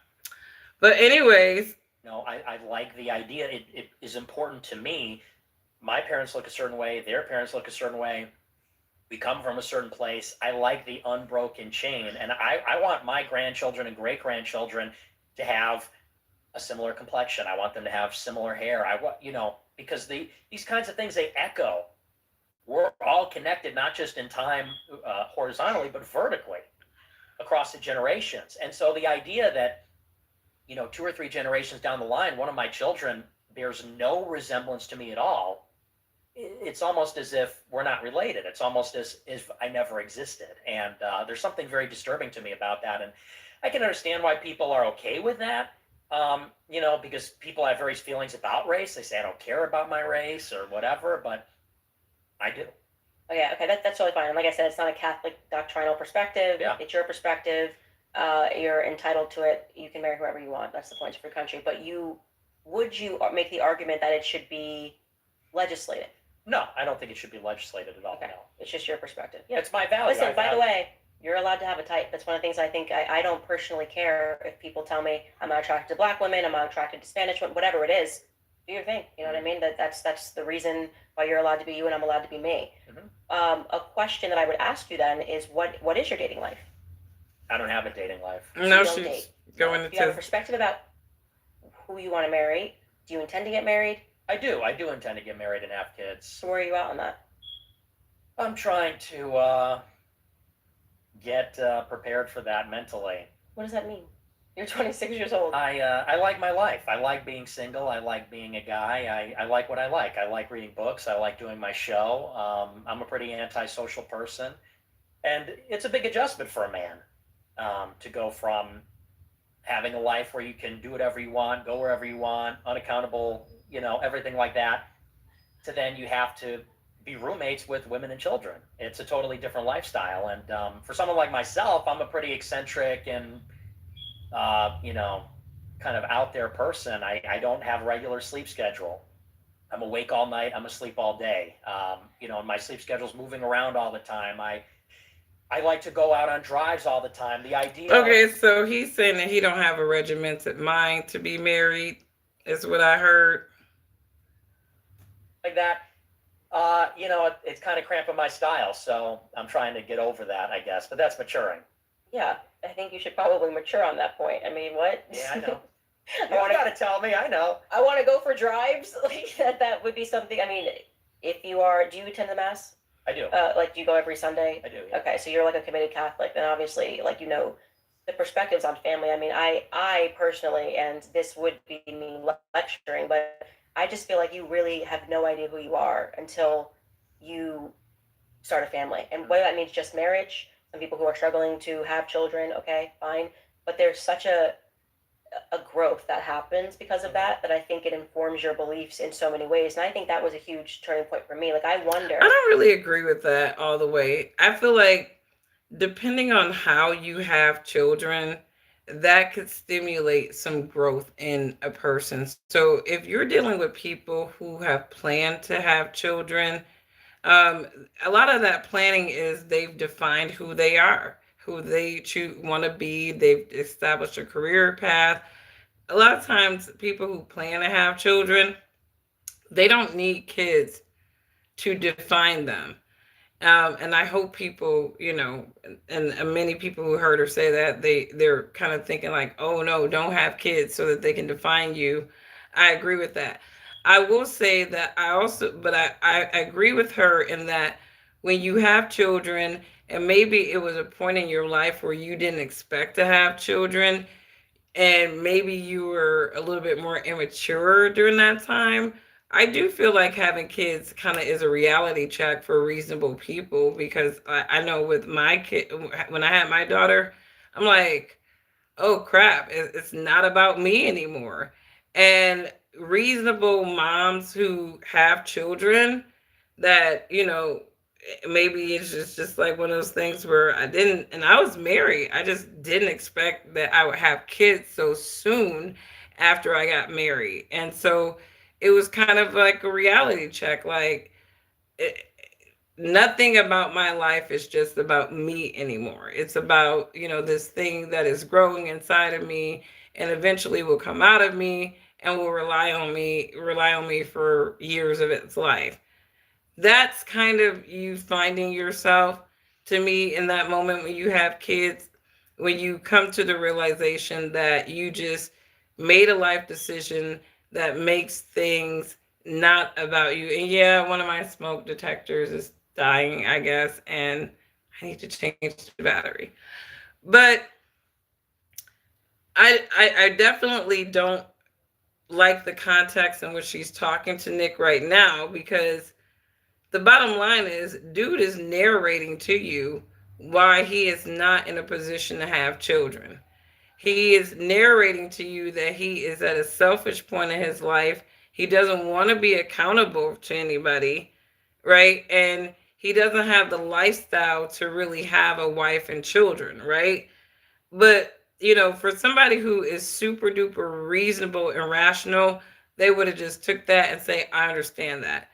But anyways, I like the idea. It is important to me. My parents look a certain way. Their parents look a certain way. We come from a certain place. I like the unbroken chain. And I want my grandchildren and great-grandchildren to have a similar complexion. I want them to have similar hair. I want, because these kinds of things, they echo. We're all connected, not just in time horizontally, but vertically across the generations. And so the idea that, 2 or 3 generations down the line, one of my children bears no resemblance to me at all, it's almost as if we're not related. It's almost as if I never existed. And there's something very disturbing to me about that. And I can understand why people are okay with that, because people have various feelings about race. They say, I don't care about my race or whatever, but I do. Okay, that's totally fine. And like I said, it's not a Catholic doctrinal perspective. Yeah. It's your perspective. You're entitled to it. You can marry whoever you want. That's the point of your country. But would you make the argument that it should be legislated? No, I don't think it should be legislated at all. Okay. No. It's just your perspective. Yeah, it's my value. Listen, by the way, you're allowed to have a type. That's one of the things I think I don't personally care if people tell me I'm not attracted to black women, I'm not attracted to Spanish women, whatever it is. Do your thing. You know what I mean? That's the reason why you're allowed to be you and I'm allowed to be me. Mm-hmm. A question that I would ask you then is what is your dating life? I don't have a dating life. No, she's going to. Do you have a perspective about who you want to marry? Do you intend to get married? I do intend to get married and have kids. So where are you at on that? I'm trying to get prepared for that mentally. What does that mean? You're 26 years old. I like my life. I like being single. I like being a guy. I like what I like. I like reading books. I like doing my show. I'm a pretty antisocial person. And it's a big adjustment for a man. to go from having a life where you can do whatever you want, go wherever you want, unaccountable, everything like that, to then you have to be roommates with women and children. It's a totally different lifestyle. And for someone like myself, I'm a pretty eccentric and, kind of out there person. I don't have a regular sleep schedule. I'm awake all night. I'm asleep all day. And my sleep schedule's moving around all the time. I like to go out on drives all the time. The idea. Okay, so he's saying that he don't have a regimented mind to be married, is what I heard. Like that. It's kind of cramping my style, so I'm trying to get over that, I guess. But that's maturing. Yeah, I think you should probably mature on that point. I mean, what? Yeah, I know. You gotta tell me. I know. I want to go for drives. Like that would be something. I mean, if you are, do you attend the mass? I do. Like, do you go every Sunday? I do. Yeah. Okay, so you're like a committed Catholic. Then obviously, like the perspectives on family. I mean, I personally, and this would be me lecturing, but I just feel like you really have no idea who you are until you start a family. And whether that means just marriage, some people who are struggling to have children, okay, fine. But there's such a growth that happens because of that I think it informs your beliefs in so many ways. And I think that was a huge turning point for me. Like, I wonder. I don't really agree with that all the way. I feel like depending on how you have children, that could stimulate some growth in a person. So if you're dealing with people who have planned to have children, a lot of that planning is they've defined who they are, who they want to be. They've established a career path. A lot of times, people who plan to have children, they don't need kids to define them. And I hope people, and many people who heard her say that, they're kind of thinking like, oh no, don't have kids so that they can define you. I agree with that. I will say that I agree with her in that when you have children, and maybe it was a point in your life where you didn't expect to have children, and maybe you were a little bit more immature during that time. I do feel like having kids kind of is a reality check for reasonable people, because I know with my kid, when I had my daughter, I'm like, oh crap, it's not about me anymore. And reasonable moms who have children that, maybe it's just like one of those things where I was married. I just didn't expect that I would have kids so soon after I got married. And so it was kind of like a reality check. Like, it, nothing about my life is just about me anymore. It's about, this thing that is growing inside of me and eventually will come out of me and will rely on me for years of its life. That's kind of you finding yourself, to me, in that moment when you have kids, when you come to the realization that you just made a life decision that makes things not about you. And yeah, one of my smoke detectors is dying, I guess, and I need to change the battery. But I definitely don't like the context in which she's talking to Nick right now, because the bottom line is, dude is narrating to you why he is not in a position to have children. He is narrating to you that he is at a selfish point in his life. He doesn't want to be accountable to anybody, right? And he doesn't have the lifestyle to really have a wife and children, right? But, for somebody who is super duper reasonable and rational, they would have just took that and say, I understand that.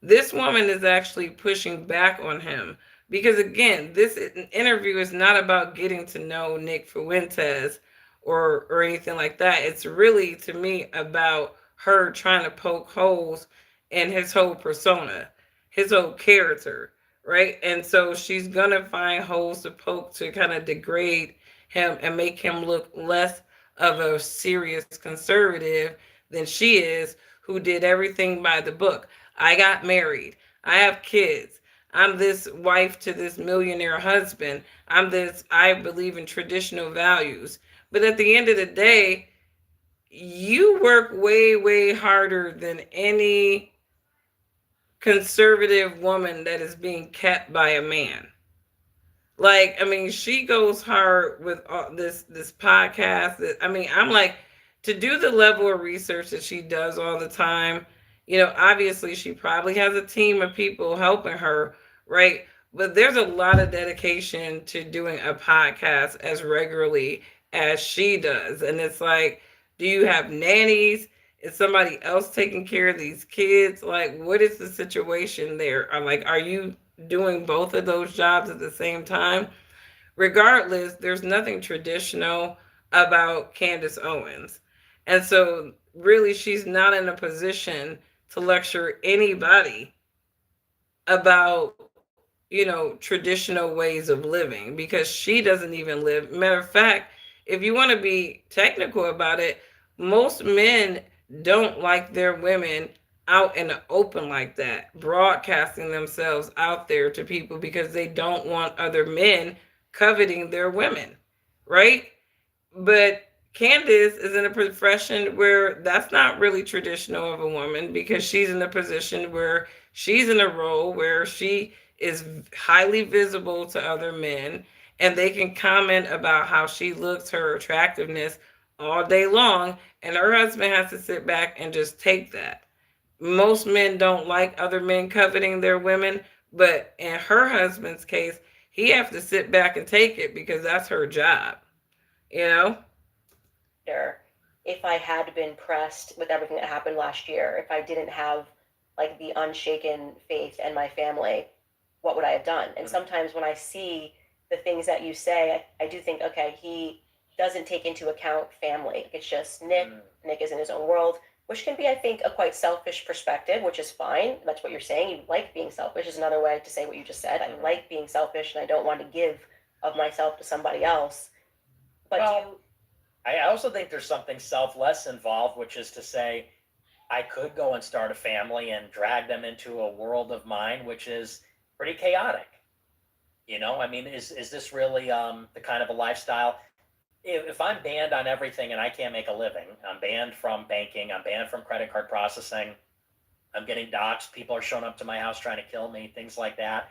This woman is actually pushing back on him, because again, this interview is not about getting to know Nick Fuentes or anything like that. It's really, to me, about her trying to poke holes in his whole persona, his whole character, right? And so she's gonna find holes to poke to kind of degrade him and make him look less of a serious conservative than she is, who did everything by the book. I got married. I have kids. I'm this wife to this millionaire husband. I believe in traditional values. But at the end of the day, you work way, way harder than any conservative woman that is being kept by a man. Like, I mean, she goes hard with all this podcast. I mean, I'm like, to do the level of research that she does all the time. Obviously, she probably has a team of people helping her, right? But there's a lot of dedication to doing a podcast as regularly as she does, and it's like, do you have nannies? Is somebody else taking care of these kids? Like, what is the situation there? Are you doing both of those jobs at the same time? Regardless, there's nothing traditional about Candace Owens. And so, really, she's not in a position to lecture anybody about, traditional ways of living, because she doesn't even live. Matter of fact, if you want to be technical about it, most men don't like their women out in the open like that, broadcasting themselves out there to people, because they don't want other men coveting their women, right? But Candace is in a profession where that's not really traditional of a woman, because she's in a position where she's in a role where she is highly visible to other men, and they can comment about how she looks, her attractiveness, all day long, and her husband has to sit back and just take that. Most men don't like other men coveting their women, but in her husband's case, he has to sit back and take it because that's her job, you know? If I had been pressed with everything that happened last year, if I didn't have like the unshaken faith in my family, what would I have done? And sometimes when I see the things that you say, I do think, okay, he doesn't take into account family. It's just Nick. Nick is in his own world, which can be, I think, a quite selfish perspective, which is fine. That's what you're saying. You like being selfish is another way to say what you just said. I like being selfish and I don't want to give of myself to somebody else. But well, I also think there's something selfless involved, which is to say, I could go and start a family and drag them into a world of mine, which is pretty chaotic. I mean, is this really the kind of a lifestyle? If I'm banned on everything and I can't make a living, I'm banned from banking, I'm banned from credit card processing, I'm getting doxxed, people are showing up to my house trying to kill me, things like that.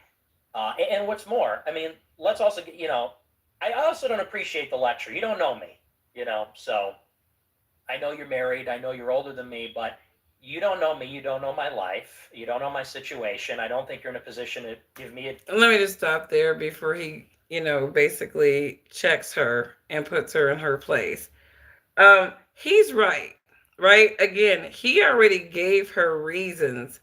And what's more, I mean, let's also get, I also don't appreciate the lecture. You don't know me, so I know you're married, I know you're older than me, but you don't know me, you don't know my life, you don't know my situation. I don't think you're in a position to give me a. Let me just stop there before he, basically checks her and puts her in her place. He's right, right? Again, he already gave her reasons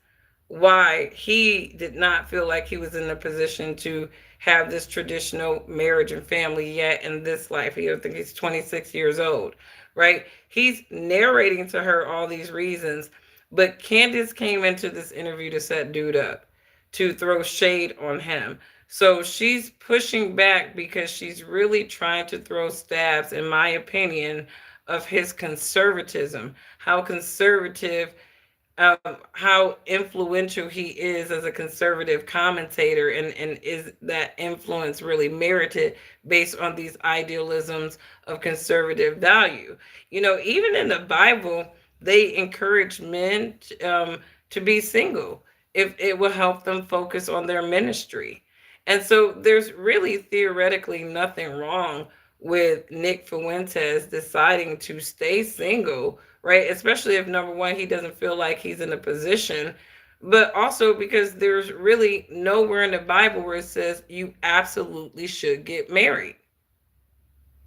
why he did not feel like he was in a position to have this traditional marriage and family yet in this life. I think he's 26 years old, right? He's narrating to her all these reasons, but Candace came into this interview to set dude up, to throw shade on him. So she's pushing back because she's really trying to throw stabs, in my opinion, of his conservatism, how conservative, how influential he is as a conservative commentator, and is that influence really merited based on these idealisms of conservative value? Even in the Bible, they encourage men to be single if it will help them focus on their ministry. And so there's really theoretically nothing wrong with Nick Fuentes deciding to stay single, right? Especially if, number one, he doesn't feel like he's in a position, but also because there's really nowhere in the Bible where it says you absolutely should get married.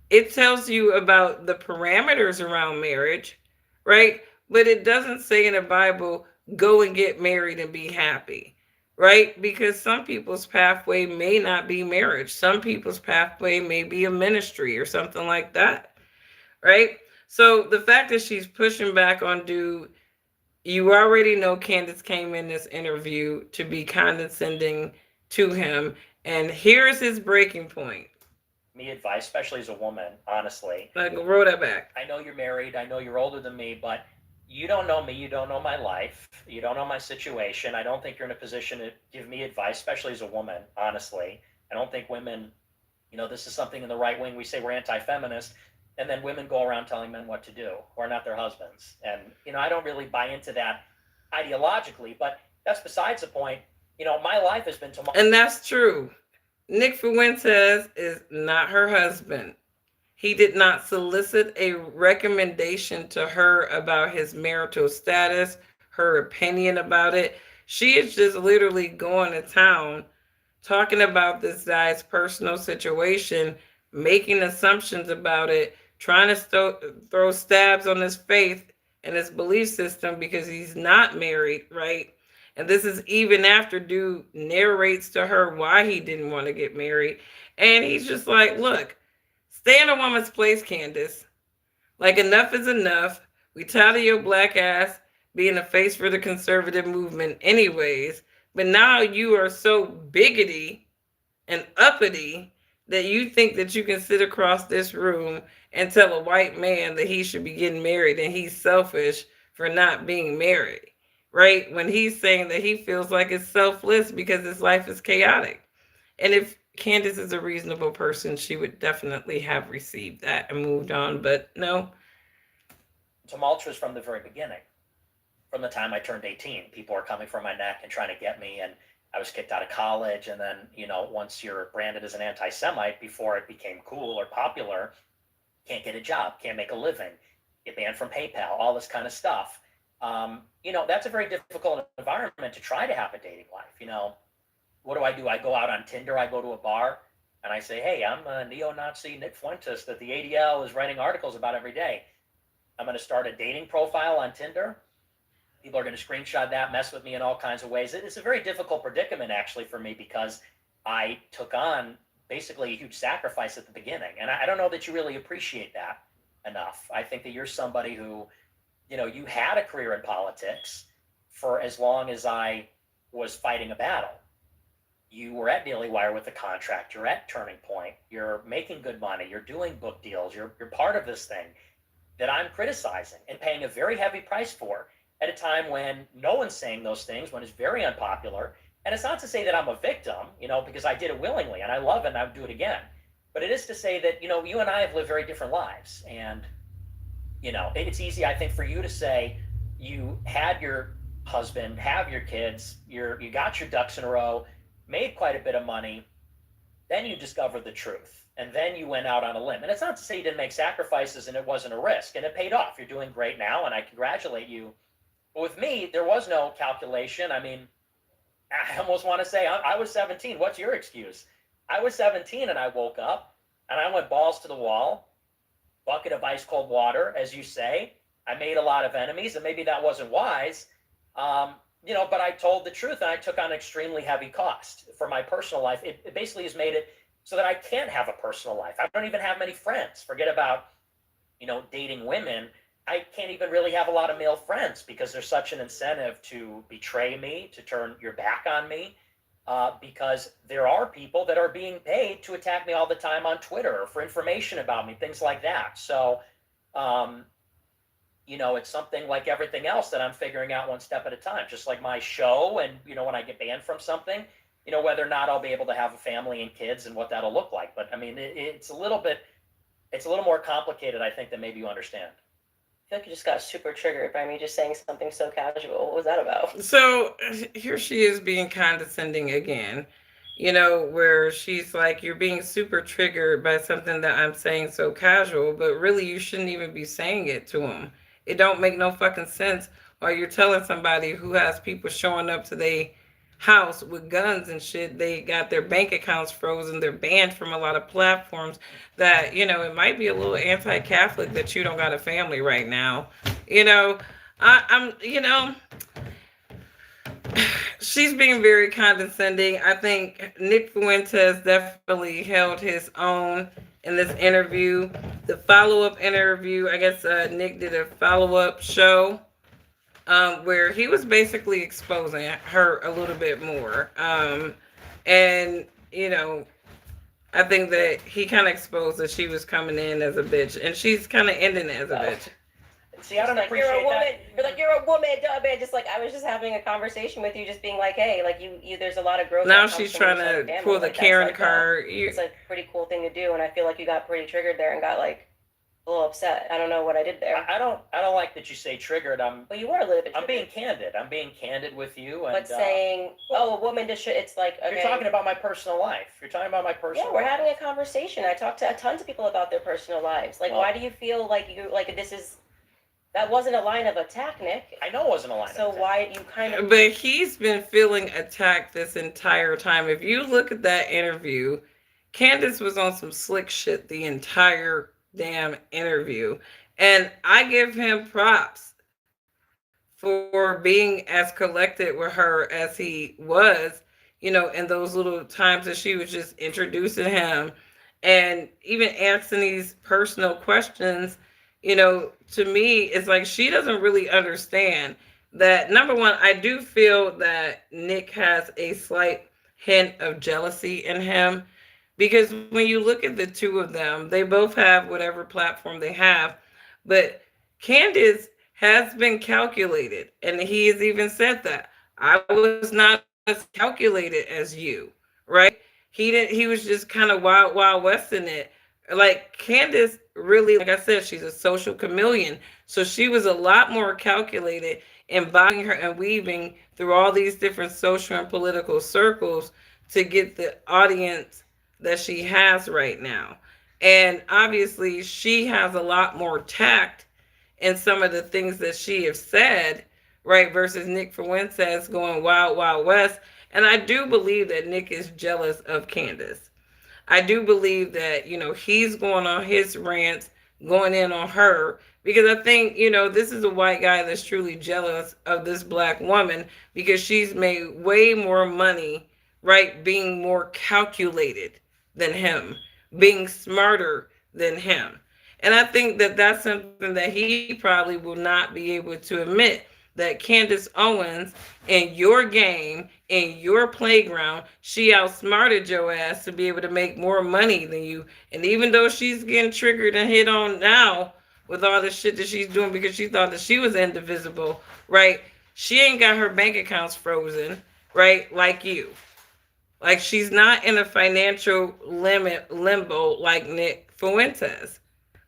It tells you about the parameters around marriage, right? But it doesn't say in the Bible, go and get married and be happy, right? Because some people's pathway may not be marriage. Some people's pathway may be a ministry or something like that, right? So the fact that she's pushing back on dude, you already know Candace came in this interview to be condescending to him. And here's his breaking point. Me advice, especially as a woman, honestly. Like, roll that back. I know you're married, I know you're older than me, but you don't know me, you don't know my life, you don't know my situation. I don't think you're in a position to give me advice, especially as a woman, honestly. I don't think women, this is something in the right wing, we say we're anti-feminist, and then women go around telling men what to do, who are not their husbands. And, I don't really buy into that ideologically, but that's besides the point. My life has been tomorrow. And that's true. Nick Fuentes is not her husband. He did not solicit a recommendation to her about his marital status, her opinion about it. She is just literally going to town talking about this guy's personal situation, making assumptions about it, trying to throw stabs on his faith and his belief system because he's not married, right? And this is even after dude narrates to her why he didn't want to get married. And he's just like, look, stay in a woman's place, Candace. Like, enough is enough. We tired of your black ass being a face for the conservative movement, anyways. But now you are so biggity and uppity that you think that you can sit across this room and tell a white man that he should be getting married and he's selfish for not being married, right? When he's saying that he feels like it's selfless because his life is chaotic. And if Candace is a reasonable person, she would definitely have received that and moved on. But no. Tumultuous from the very beginning. From the time I turned 18, people were coming for my neck and trying to get me, and I was kicked out of college. And then, once you're branded as an anti-Semite, before it became cool or popular, can't get a job, can't make a living, get banned from PayPal, all this kind of stuff. That's a very difficult environment to try to have a dating life. What do? I go out on Tinder, I go to a bar, and I say, hey, I'm a neo-Nazi Nick Fuentes that the ADL is writing articles about every day. I'm going to start a dating profile on Tinder. People are going to screenshot that, mess with me in all kinds of ways. It's a very difficult predicament, actually, for me, because I took on basically a huge sacrifice at the beginning. And I don't know that you really appreciate that enough. I think that you're somebody who, you had a career in politics for as long as I was fighting a battle. You were at Daily Wire with a contract. You're at Turning Point. You're making good money. You're doing book deals. You're part of this thing that I'm criticizing and paying a very heavy price for at a time when no one's saying those things, when it's very unpopular. And it's not to say that I'm a victim, because I did it willingly and I love it and I would do it again. But it is to say that, you and I have lived very different lives. And, it's easy, I think, for you to say you had your husband, have your kids, you got your ducks in a row, made quite a bit of money, then you discovered the truth. And then you went out on a limb. And it's not to say you didn't make sacrifices and it wasn't a risk. And it paid off. You're doing great now, and I congratulate you. But with me, there was no calculation. I mean, I almost want to say I was 17. What's your excuse? I was 17 and I woke up and I went balls to the wall, bucket of ice cold water, as you say. I made a lot of enemies, and maybe that wasn't wise. But I told the truth, and I took on extremely heavy cost for my personal life. It basically has made it so that I can't have a personal life. I don't even have many friends. Forget about, dating women. I can't even really have a lot of male friends because there's such an incentive to betray me, to turn your back on me, because there are people that are being paid to attack me all the time on Twitter or for information about me, things like that. So, it's something like everything else that I'm figuring out one step at a time, just like my show. And, when I get banned from something, whether or not I'll be able to have a family and kids and what that'll look like. But I mean, it's a little more complicated, I think, than maybe you understand. I feel like you just got super triggered by me just saying something so casual. What was that about? So here she is being condescending again, where she's like, you're being super triggered by something that I'm saying so casual, but really you shouldn't even be saying it to him. It don't make no fucking sense. Or you're telling somebody who has people showing up to their house with guns and shit, they got their bank accounts frozen, they're banned from a lot of platforms, that it might be a little anti-Catholic that you don't got a family right now. I'm she's being very condescending. I think Nick Fuentes definitely held his own in this interview. The follow-up interview, I guess Nick did a follow-up show where he was basically exposing her a little bit more. And, I think that he kind of exposed that she was coming in as a bitch, and she's kind of ending as a bitch. See, I don't appreciate you're a woman. that. You're like, you're a woman, duh, man. Just like, I was just having a conversation with you, just being like, hey, like you there's a lot of growth. Now she's trying to pull the Karen card. It's a pretty cool thing to do, and I feel like you got pretty triggered there and got like a little upset. I don't know what I did there. I don't like that you say triggered. But you were a little bit I'm being triggered. candid. I'm being candid with you. And, But saying, oh, a woman just should, it's like, okay. you're talking about my personal life. You're talking about my personal Yeah, we're life. having a conversation. I talk to tons of people about their personal lives. Like, Well- why do you feel like that wasn't a line of attack, Nick? I know it wasn't a line So of attack. why you kind of... But he's been feeling attacked this entire time. If you look at that interview, Candace was on some slick shit the entire damn interview. And I give him props for being as collected with her as he was, in those little times that she was just introducing him and even answering these personal questions. To me, it's like she doesn't really understand that. Number one, I do feel that Nick has a slight hint of jealousy in him because when you look at the two of them, they both have whatever platform they have, but Candace has been calculated, and he has even said that I was not as calculated as you, right? He didn't. He was just kind of wild west in it. Like Candace, really, like I said, she's a social chameleon, so she was a lot more calculated in buying her and weaving through all these different social and political circles to get the audience that she has right now. And obviously, she has a lot more tact in some of the things that she has said, right? Versus Nick Fuentes going wild west. And I do believe that Nick is jealous of Candace. I do believe that, he's going on his rants, going in on her, because I think, this is a white guy that's truly jealous of this black woman because she's made way more money, right? Being more calculated than him, being smarter than him. And I think that that's something that he probably will not be able to admit, that Candace Owens in your game, in your playground, she outsmarted your ass to be able to make more money than you. And even though she's getting triggered and hit on now with all the shit that she's doing because she thought that she was indivisible, right? She ain't got her bank accounts frozen, right? Like you. Like she's not in a financial limbo like Nick Fuentes,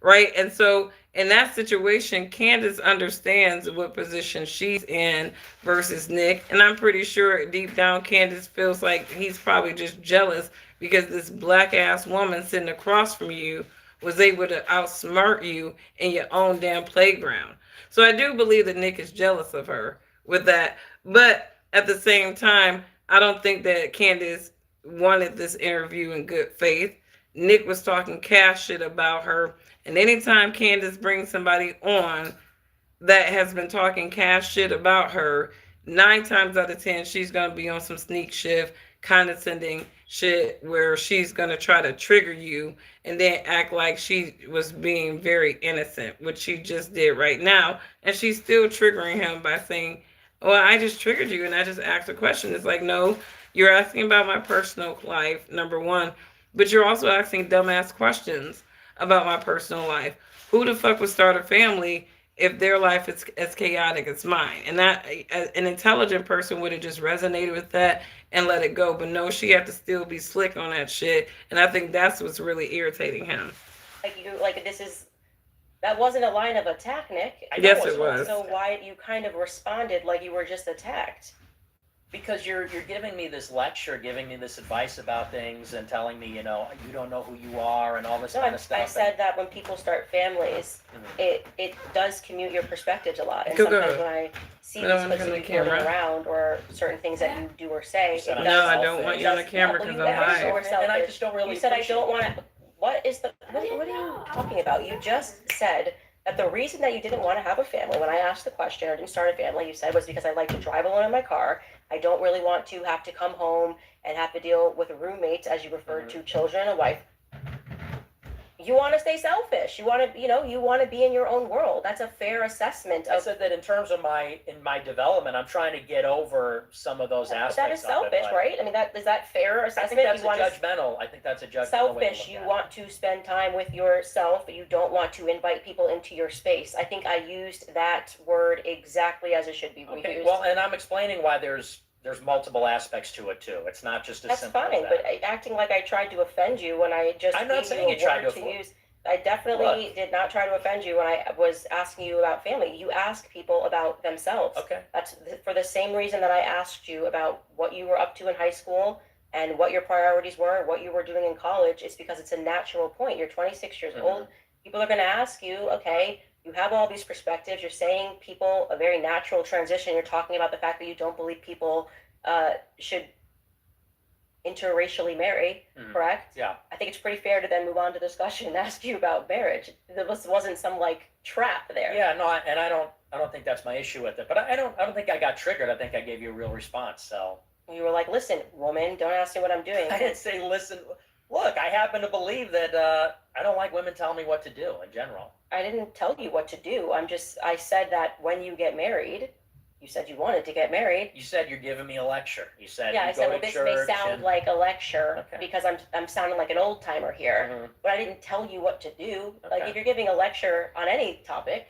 right? And so in that situation, Candace understands what position she's in versus Nick. And I'm pretty sure deep down, Candace feels like he's probably just jealous because this black ass woman sitting across from you was able to outsmart you in your own damn playground. So I do believe that Nick is jealous of her with that. But at the same time, I don't think that Candace wanted this interview in good faith. Nick was talking cash shit about her. And anytime Candace brings somebody on that has been talking cash shit about her, 9 times out of 10, she's going to be on some sneak shift, condescending shit where she's going to try to trigger you and then act like she was being very innocent, which she just did right now. And she's still triggering him by saying, well, I just triggered you and I just asked a question. It's like, no, you're asking about my personal life, number one, but you're also asking dumbass questions about my personal life. Who the fuck would start a family if their life is as chaotic as mine? And that an intelligent person would have just resonated with that and let it go. But no, she had to still be slick on that shit. And I think that's what's really irritating him. That wasn't a line of attack, Nick. Yes, it was. So why you kind of responded like you were just attacked? Because you're giving me this lecture, giving me this advice about things, and telling me, you don't know who you are, and all this kind of stuff. I said that when people start families, it does commute your perspectives a lot. And Go, sometimes go. when I see these clips of you floating around or certain things that you do or say, it does. No, I don't want you on the camera because I'm live. And I just don't really. You said I don't want to. What are you talking about? You just said that the reason that you didn't want to have a family, when I asked the question or didn't start a family, you said was because I like to drive alone in my car. I don't really want to have to come home and have to deal with roommates, as you referred to, children and a wife. You want to stay selfish. You want to, you want to be in your own world. That's a fair assessment. I said that in terms of my development, I'm trying to get over some of those aspects. That is selfish, right? I mean, is that fair assessment? I think that's a judgmental. Selfish. You want to spend time with yourself, but you don't want to invite people into your space. I think I used that word exactly as it should be used. Okay, well, and I'm explaining why there's multiple aspects to it too. It's not just as simple as that. That's fine, but acting like I tried to offend you when I just I'm not saying you tried to offend. I definitely Look. did not try to offend you when I was asking you about family. You ask people about themselves. Okay. That's for the same reason that I asked you about what you were up to in high school and what your priorities were, what you were doing in college. It's because it's a natural point. You're 26 years old. People are going to ask you, okay, you have all these perspectives. You're saying people a very natural transition. You're talking about the fact that you don't believe people should interracially marry, correct? Yeah. I think it's pretty fair to then move on to discussion and ask you about marriage. There wasn't some like trap there. Yeah, no, and I don't think that's my issue with it. But I don't think I got triggered. I think I gave you a real response. So You were like, listen, woman, don't ask me what I'm doing. I didn't say listen. Look, I happen to believe that I don't like women telling me what to do in general. I didn't tell you what to do. I said that when you get married, you said you wanted to get married. You said you're giving me a lecture. You said Yeah, you I said, go well, to this church may sound and- like a lecture Okay. because I'm sounding like an old timer here, but I didn't tell you what to do. Like Okay. if you're giving a lecture on any topic,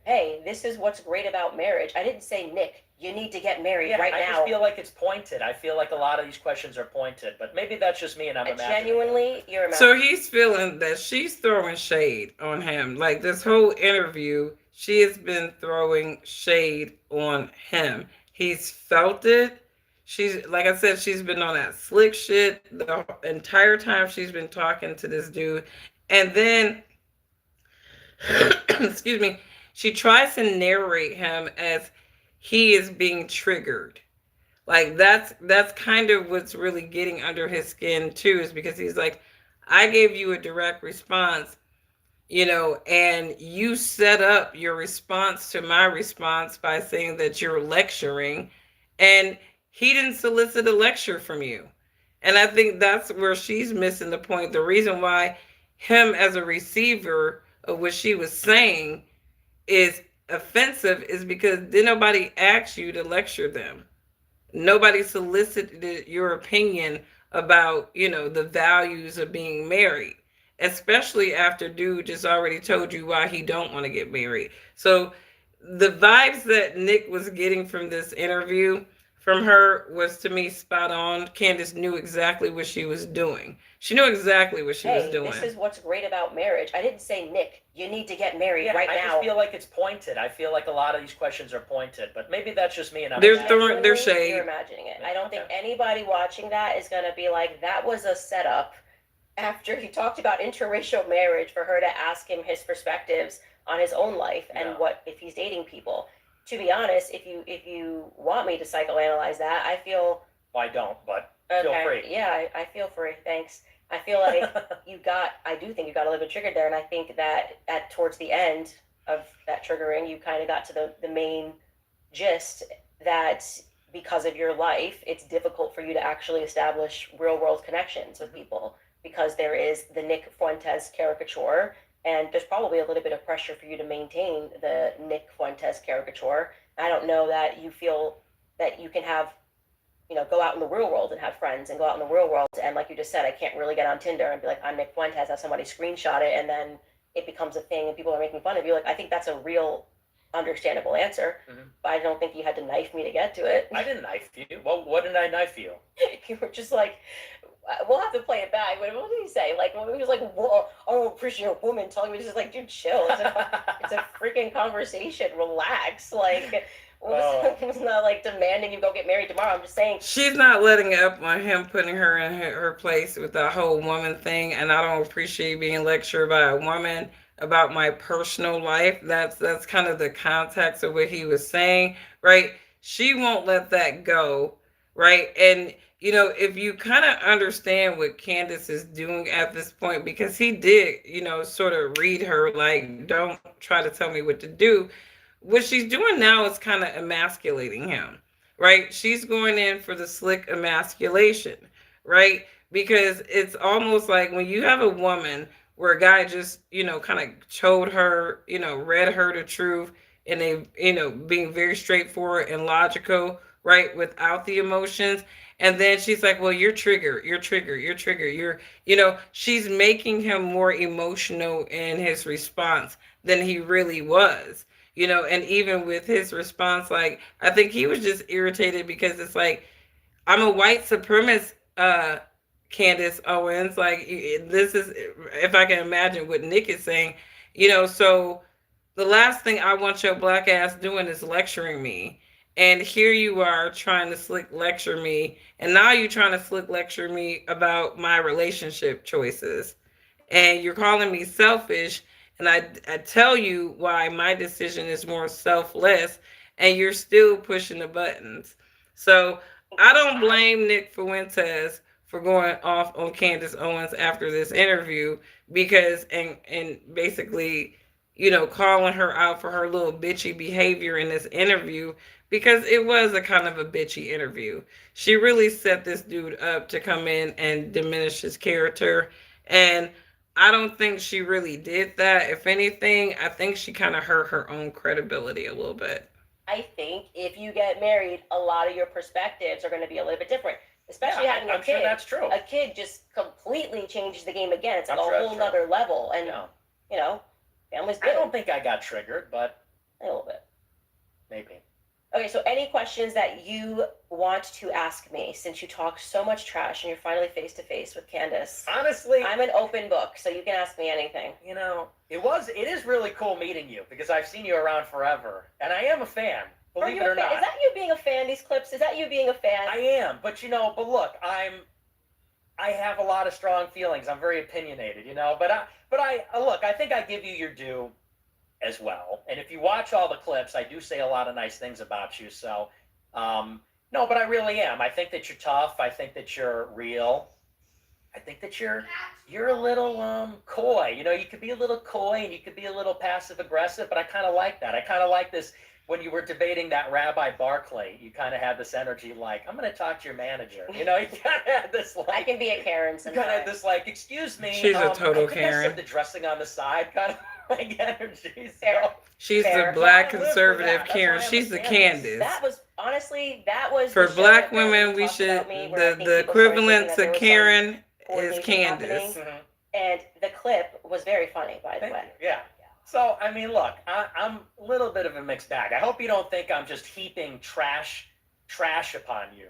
hey, this is what's great about marriage. I didn't say, Nick, you need to get married Yeah, right I now. just feel like it's pointed. I feel like a lot of these questions are pointed, but maybe that's just me and I'm imagining. Genuinely, you're So he's feeling that she's throwing shade on him. Like this whole interview, she has been throwing shade on him. He's felt it. She's, like I said, she's been on that slick shit the entire time she's been talking to this dude. And then, excuse me, she tries to narrate him as he is being triggered. Like that's kind of what's really getting under his skin too, is because he's like, I gave you a direct response, and you set up your response to my response by saying that you're lecturing, and he didn't solicit a lecture from you. And I think that's where she's missing the point. The reason why him as a receiver of what she was saying is offensive is because then nobody asked you to lecture them. Nobody solicited your opinion about, the values of being married, especially after dude just already told you why he don't want to get married. So the vibes that Nick was getting from this interview from her was, to me, spot on. Candace knew exactly what she was doing. She knew exactly what she was doing. This is what's great about marriage. I didn't say, Nick, you need to get married right I now. I just feel like it's pointed. I feel like a lot of these questions are pointed, but maybe that's just me and I'm They're imagining. throwing their shade. You're imagining it. I don't think anybody watching that is going to be like, that was a setup after he talked about interracial marriage for her to ask him his perspectives on his own life and what if he's dating people. To be honest, if you want me to psychoanalyze that, I feel. Well, I don't, but okay. feel free. Yeah, I feel free. Thanks. I feel like I do think you got a little bit triggered there, and I think that towards the end of that triggering, you kind of got to the main gist that because of your life, it's difficult for you to actually establish real world connections with people because there is the Nick Fuentes caricature, and there's probably a little bit of pressure for you to maintain the Nick Fuentes caricature. I don't know that you feel that you can have, go out in the real world and have friends and go out in the real world. And like you just said, I can't really get on Tinder and be like, I'm Nick Fuentes, have somebody screenshot it, and then it becomes a thing and people are making fun of you. Like, I think that's a real understandable answer, but I don't think you had to knife me to get to it. I didn't knife you. Well, what did I knife you? You were just like, we'll have to play it back. What did he say? Like, he was like, whoa, I don't appreciate a woman telling me. Just like, dude, chill. It's a freaking conversation. Relax. Like, it's not like demanding you go get married tomorrow. I'm just saying. She's not letting up on him putting her in her place with that whole woman thing. And I don't appreciate being lectured by a woman about my personal life. That's kind of the context of what he was saying, right? She won't let that go, right? And if you kind of understand what Candace is doing at this point, because he did, sort of read her like, don't try to tell me what to do. What she's doing now is kind of emasculating him, right? She's going in for the slick emasculation, right? Because it's almost like when you have a woman where a guy just, kind of told her, read her the truth, and they, being very straightforward and logical, right? Without the emotions. And then she's like, well, you're triggered. She's making him more emotional in his response than he really was. And even with his response, like, I think he was just irritated because it's like, I'm a white supremacist, Candace Owens. Like this is, if I can imagine what Nick is saying, so the last thing I want your black ass doing is lecturing me. And here you are trying to slick lecture me, and now you're trying to slick lecture me about my relationship choices. And you're calling me selfish, and I tell you why my decision is more selfless, and you're still pushing the buttons. So I don't blame Nick Fuentes for going off on Candace Owens after this interview because and basically calling her out for her little bitchy behavior in this interview because it was a kind of a bitchy interview. She really set this dude up to come in and diminish his character. And I don't think she really did that. If anything, I think she kind of hurt her own credibility a little bit. I think if you get married, a lot of your perspectives are going to be a little bit different. Especially having a I'm kid. sure that's true. A kid just completely changes the game again. It's like I'm a sure whole nother level. And, families I don't think I got triggered, but a little bit. maybe. Okay, so any questions that you want to ask me since you talk so much trash and you're finally face to face with Candace? Honestly, I'm an open book, so you can ask me anything. it is really cool meeting you because I've seen you around forever, and I am a fan. Believe it or not. Is that you being a fan? These clips? Is that you being a fan? I am, but look, I have a lot of strong feelings. I'm very opinionated, but I look, I think I give you your due as well. And if you watch all the clips, I do say a lot of nice things about you. So, no, but I really am. I think that you're tough. I think that you're real. I think that you're a little coy. You could be a little coy and you could be a little passive aggressive, but I kind of like that. I kind of like this. When you were debating that Rabbi Barclay, you kind of had this energy like, I'm going to talk to your manager. You kind of had this like... I can be a Karen sometimes. You kind of had this like, excuse me. She's a total Karen. I said the dressing on the side kind of like energy. So. She's the black conservative Karen. She's the Candace. That was for black women. We should the equivalent to Karen is Candace. Mm-hmm. And the clip was very funny, by the way. Yeah. So look, I'm a little bit of a mixed bag. I hope you don't think I'm just heaping trash upon you.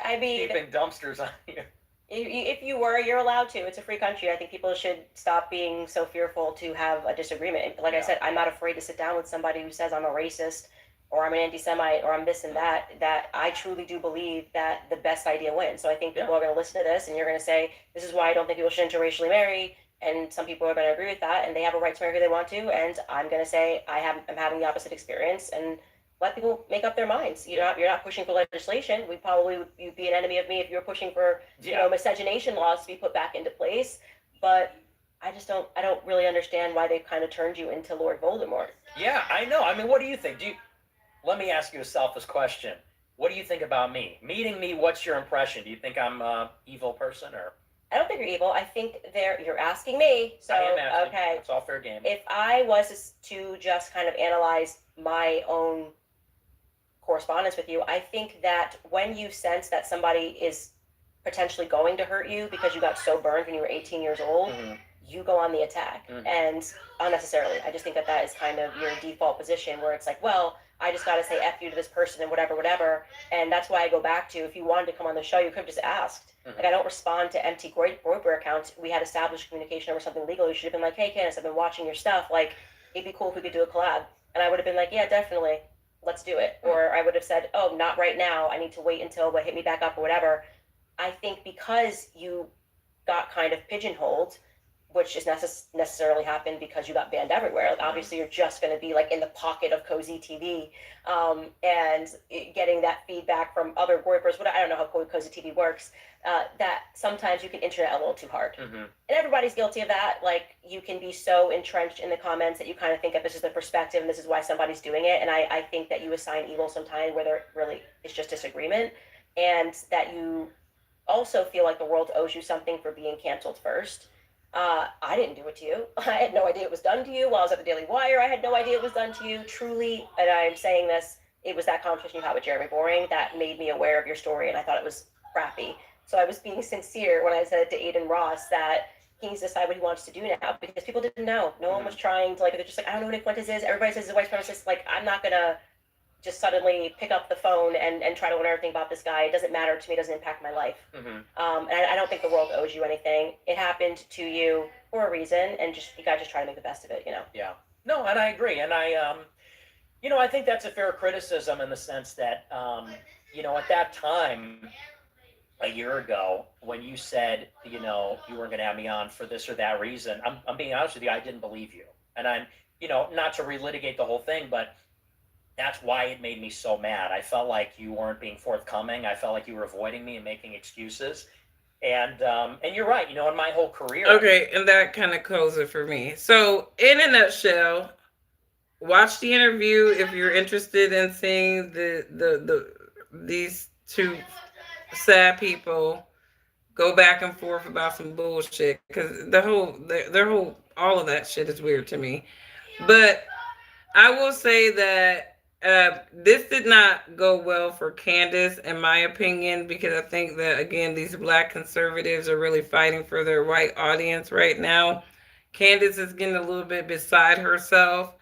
I mean, heaping dumpsters on you. If you were, you're allowed to. It's a free country. I think people should stop being so fearful to have a disagreement. Like I said, I'm not afraid to sit down with somebody who says I'm a racist or I'm an anti-Semite or I'm this and that. That I truly do believe that the best idea wins. So I think people are going to listen to this and you're going to say, this is why I don't think people should interracially marry. And some people are going to agree with that and they have a right to marry who they want to. And I'm going to say I'm having the opposite experience and let people make up their minds. You're not pushing for legislation. You'd be an enemy of me if you were pushing for miscegenation laws to be put back into place. But I don't really understand why they've kind of turned you into Lord Voldemort. Yeah, I know. I mean, what do you think? Let me ask you a selfish question. What do you think about me? Meeting me, what's your impression? Do you think I'm an evil person or? I don't think you're evil. I think you're asking me. So I am asking. Okay. It's all fair game. If I was to just kind of analyze my own correspondence with you, I think that when you sense that somebody is potentially going to hurt you because you got so burned when you were 18 years old, you go on the attack and unnecessarily. I just think that is kind of your default position where it's like, well, I just got to say F you to this person and whatever. And that's why I go back to, if you wanted to come on the show, you could have just asked. Like, I don't respond to empty Groyper accounts. We had established communication over something legal. You should have been like, hey, Candace, I've been watching your stuff. Like, it'd be cool if we could do a collab. And I would have been like, yeah, definitely. Let's do it. Or I would have said, oh, not right now. I need to wait until hit me back up or whatever. I think because you got kind of pigeonholed, which is necessarily happened because you got banned everywhere. Like, obviously, you're just going to be like in the pocket of Cozy TV and getting that feedback from other Groypers. I don't know how Cozy TV works. That sometimes you can internet a little too hard. And everybody's guilty of that. Like, you can be so entrenched in the comments that you kind of think that this is the perspective and this is why somebody's doing it. And I think that you assign evil sometimes where there really is just disagreement. And that you also feel like the world owes you something for being canceled first. I didn't do it to you. I had no idea it was done to you. While I was at the Daily Wire, I had no idea it was done to you. Truly, and I'm saying this, it was that conversation you had with Jeremy Boring that made me aware of your story, and I thought it was crappy. So I was being sincere when I said to Aiden Ross that he needs to decide what he wants to do now, because people didn't know. No one was trying to, like, they're just like, I don't know who Nick Fuentes is. Everybody says he's a white supremacist. Like, I'm not going to just suddenly pick up the phone and try to learn everything about this guy. It doesn't matter to me. It doesn't impact my life. And I don't think the world owes you anything. It happened to you for a reason, and just you guys just try to make the best of it. Yeah. No, and I agree. And I think that's a fair criticism in the sense that, at that time, a year ago, when you said, you weren't going to have me on for this or that reason, I'm being honest with you, I didn't believe you. And I'm, not to relitigate the whole thing, but that's why it made me so mad. I felt like you weren't being forthcoming. I felt like you were avoiding me and making excuses. And you're right. In my whole career. Okay, and that kind of closes it for me. So, in a nutshell, watch the interview if you're interested in seeing these two sad people go back and forth about some bullshit, because their whole all of that shit is weird to me. But I will say that this did not go well for Candace, in my opinion, because I think that, again, these black conservatives are really fighting for their white audience right now. Candace is getting a little bit beside herself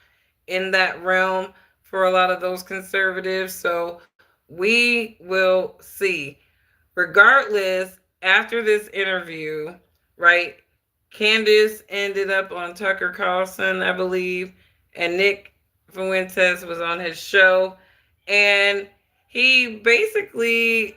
in that realm for a lot of those conservatives. So we will see. Regardless, after this interview, right, Candace ended up on Tucker Carlson, I believe, and Nick Fuentes was on his show. And he basically,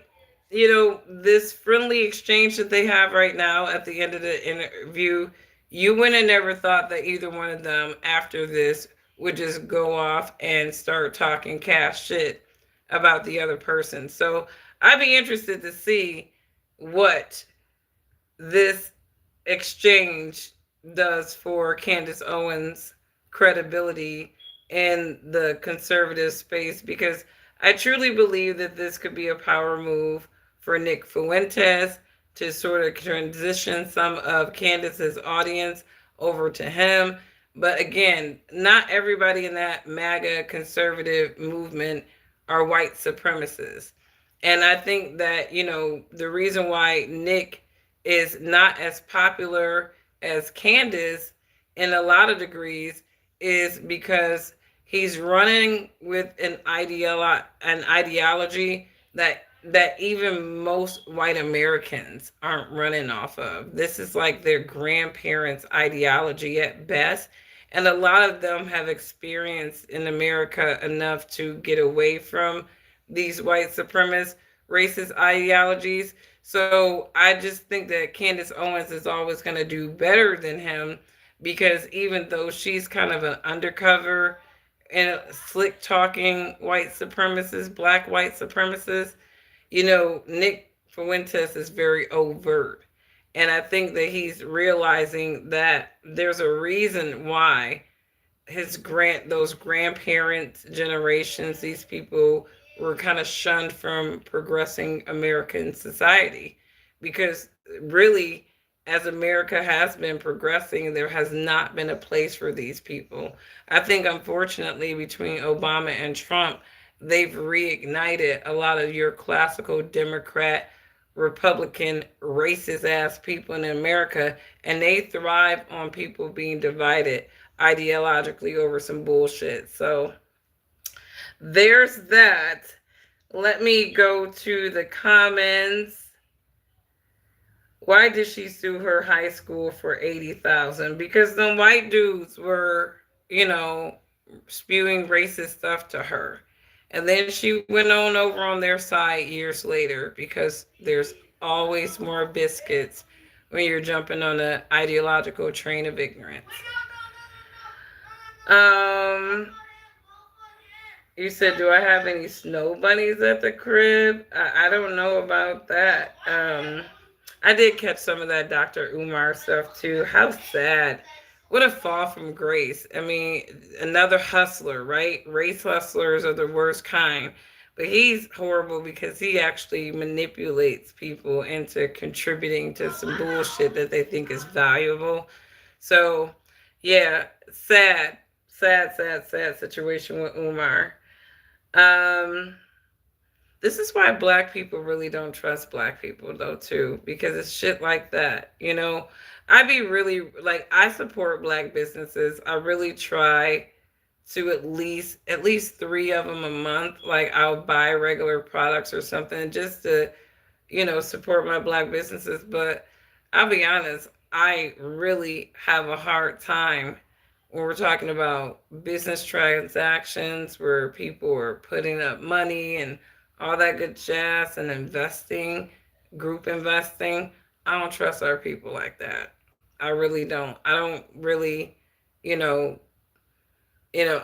this friendly exchange that they have right now at the end of the interview, you would have never thought that either one of them after this would just go off and start talking cash shit about the other person. So I'd be interested to see what this exchange does for Candace Owens' credibility in the conservative space, because I truly believe that this could be a power move for Nick Fuentes to sort of transition some of Candace's audience over to him. But again, not everybody in that MAGA conservative movement are white supremacists. And I think that, the reason why Nick is not as popular as Candace in a lot of degrees is because he's running with an ideology that even most white Americans aren't running off of. This is like their grandparents' ideology at best. And a lot of them have experienced in America enough to get away from these white supremacist racist ideologies. So I just think that Candace Owens is always going to do better than him, because even though she's kind of an undercover and slick talking white supremacist, black white supremacist, Nick Fuentes is very overt. And I think that he's realizing that there's a reason why those grandparents generations, these people were kind of shunned from progressing American society, because really, as America has been progressing, there has not been a place for these people. I think, unfortunately, between Obama and Trump, they've reignited a lot of your classical Democrat, Republican, racist ass people in America, and they thrive on people being divided ideologically over some bullshit. So there's that. Let me go to the comments. Why did she sue her high school for 80,000? Because the white dudes were, spewing racist stuff to her. And then she went on over on their side years later, because there's always more biscuits when you're jumping on an ideological train of ignorance. You said, do I have any snow bunnies at the crib? I don't know about that. I did catch some of that Dr. Umar stuff too. How sad. What a fall from grace. I mean, another hustler, right? Race hustlers are the worst kind. But he's horrible because he actually manipulates people into contributing to some bullshit that they think is valuable. So, yeah, sad situation with Umar. Um, this is why black people really don't trust black people, though, too, because it's shit like that. I be really like, I support black businesses. I really try to at least three of them a month. Like I'll buy regular products or something just to support my black businesses. But I'll be honest, I really have a hard time when we're talking about business transactions where people are putting up money and all that good jazz and investing, group investing. I don't trust our people like that. I really don't. I don't really, you know, you know,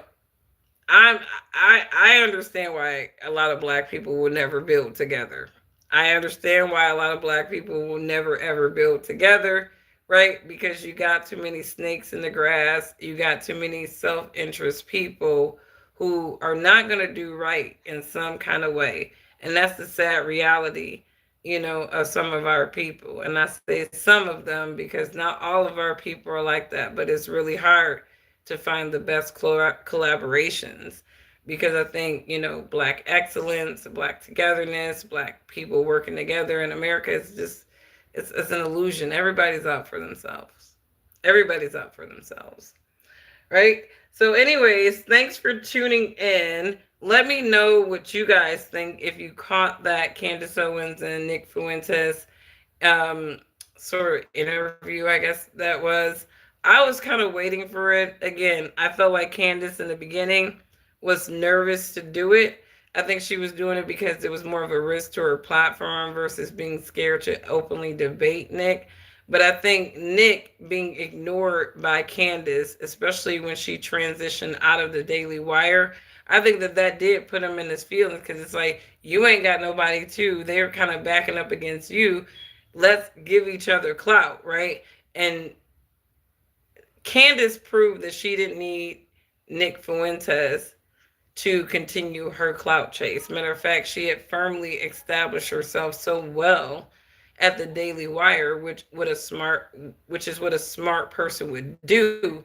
I'm I understand why a lot of black people will never build together. I understand why a lot of black people will never ever build together, right? Because you got too many snakes in the grass, you got too many self-interest people who are not going to do right in some kind of way. And that's the sad reality, of some of our people. And I say some of them because not all of our people are like that, but it's really hard to find the best collaborations because I think, black excellence, black togetherness, black people working together in America is just, it's an illusion. Everybody's out for themselves. Everybody's out for themselves, right? So, anyways, thanks for tuning in. Let me know what you guys think if you caught that Candace Owens and Nick Fuentes um, sort of interview, I guess that was. I was kind of waiting for it. Again, I felt like Candace in the beginning was nervous to do it. I think she was doing it because it was more of a risk to her platform versus being scared to openly debate Nick. But I think Nick being ignored by Candace, especially when she transitioned out of the Daily Wire, I think that that did put him in his feelings because it's like, you ain't got nobody too. They're kind of backing up against you. Let's give each other clout, right? And Candace proved that she didn't need Nick Fuentes to continue her clout chase. Matter of fact, she had firmly established herself so well at the Daily Wire, which is what a smart person would do,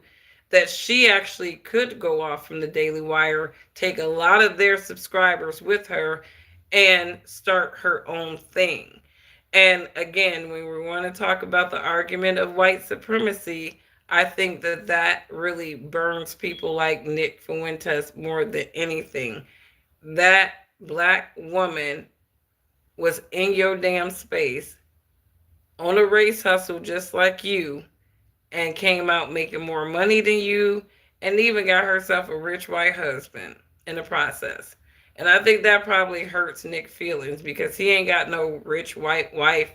that she actually could go off from the Daily Wire, take a lot of their subscribers with her, and start her own thing. And again, when we want to talk about the argument of white supremacy, I think that that really burns people like Nick Fuentes more than anything. That black woman was in your damn space on a race hustle just like you and came out making more money than you and even got herself a rich white husband in the process. And I think that probably hurts Nick's feelings because he ain't got no rich white wife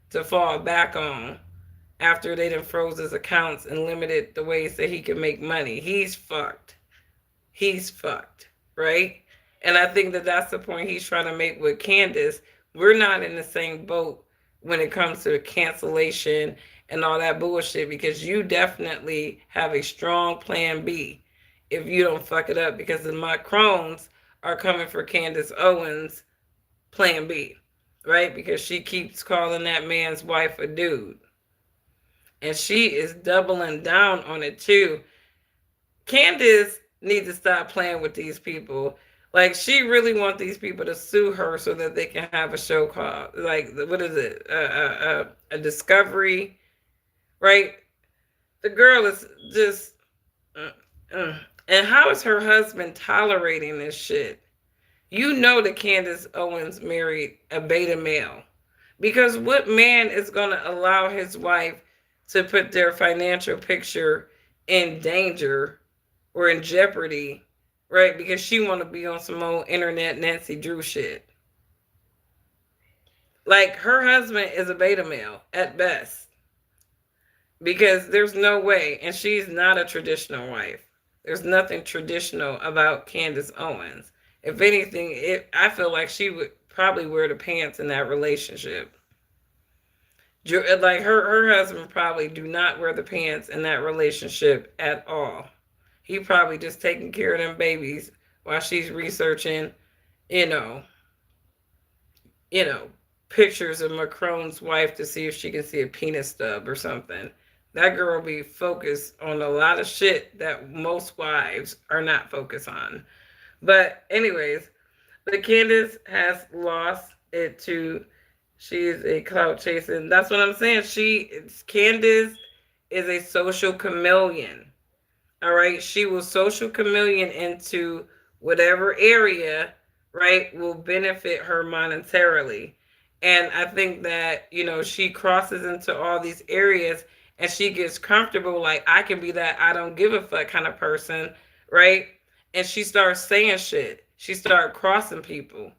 to fall back on after they done froze his accounts and limited the ways that he can make money. He's fucked. He's fucked, right? And I think that that's the point he's trying to make with Candace. We're not in the same boat when it comes to cancellation and all that bullshit because you definitely have a strong plan B if you don't fuck it up because the Macrons are coming for Candace Owens plan B, right? Because she keeps calling that man's wife a dude. And she is doubling down on it too. Candace needs to stop playing with these people. Like she really wants these people to sue her so that they can have a show called like what is it? A discovery, right? The girl is just, and how is her husband tolerating this shit? You know that Candace Owens married a beta male, because what man is going to allow his wife to put their financial picture in danger or in jeopardy, right? Because she want to be on some old internet Nancy Drew shit. Like her husband is a beta male at best, because there's no way, and she's not a traditional wife. There's nothing traditional about Candace Owens. If anything, I feel like she would probably wear the pants in that relationship. Like her husband probably do not wear the pants in that relationship at all. He probably just taking care of them babies while she's researching, you know, you know, pictures of Macron's wife to see if she can see a penis stub or something. That girl be focused on a lot of shit that most wives are not focused on. But anyways, but Candace has lost it to, she's a clout chasing. That's what I'm saying. Candace is a social chameleon. All right. She will social chameleon into whatever area, right, will benefit her monetarily. And I think that, she crosses into all these areas and she gets comfortable, like, I can be that I don't give a fuck kind of person, right? And she starts saying shit. She starts crossing people.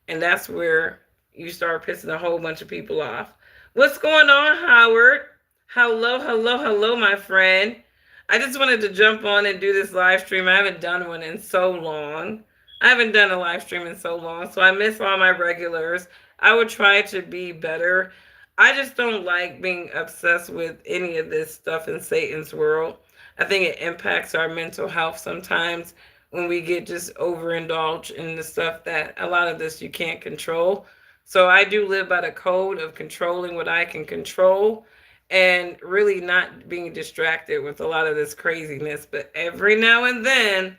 And that's where you start pissing a whole bunch of people off. What's going on, Howard? Hello, hello, hello, my friend. I just wanted to jump on and do this live stream. I haven't done one in so long. I haven't done a live stream in so long, so I miss all my regulars. I would try to be better. I just don't like being obsessed with any of this stuff in Satan's world. I think it impacts our mental health sometimes when we get just overindulged in the stuff that a lot of this you can't control. So I do live by the code of controlling what I can control and really not being distracted with a lot of this craziness. But every now and then,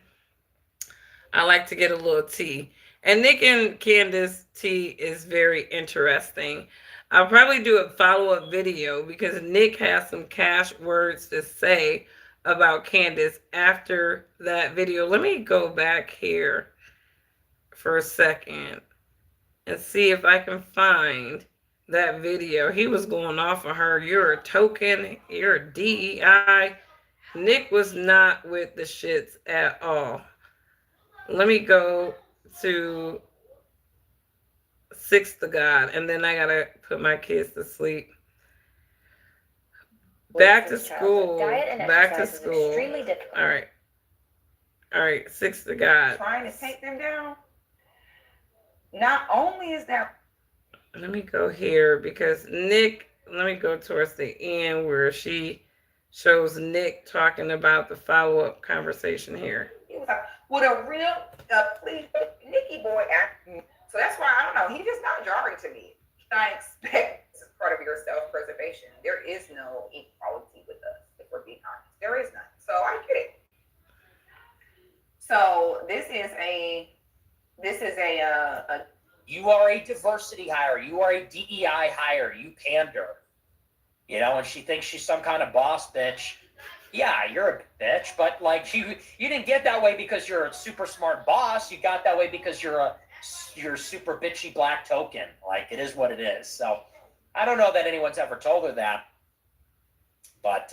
I like to get a little tea. And Nick and Candace tea is very interesting. I'll probably do a follow up video because Nick has some cash words to say about Candace after that video. Let me go back here for a second and see if I can find that video. He was going off on her. You're a token. You're a DEI. Nick was not with the shits at all. Let me go to Sixth to God, and then I gotta put my kids to sleep. Back to school. Back to school. Extremely difficult. All right. Sixth to God. Trying to take them down. Not only is that. Let me go here because Nick. Let me go towards the end where she shows Nick talking about the follow-up conversation here. With a real Nicky boy acting. So that's why I don't know. He's just not jarring to me. I expect this is part of your self-preservation. There is no equality with us, if we're being honest. There is none. So I get it. So this is a you are a diversity hire. You are a DEI hire. You pander. And she thinks she's some kind of boss bitch. Yeah, you're a bitch, but like you didn't get that way because you're a super smart boss. You got that way because you're super bitchy black token. Like, it is what it is. So I don't know that anyone's ever told her that, but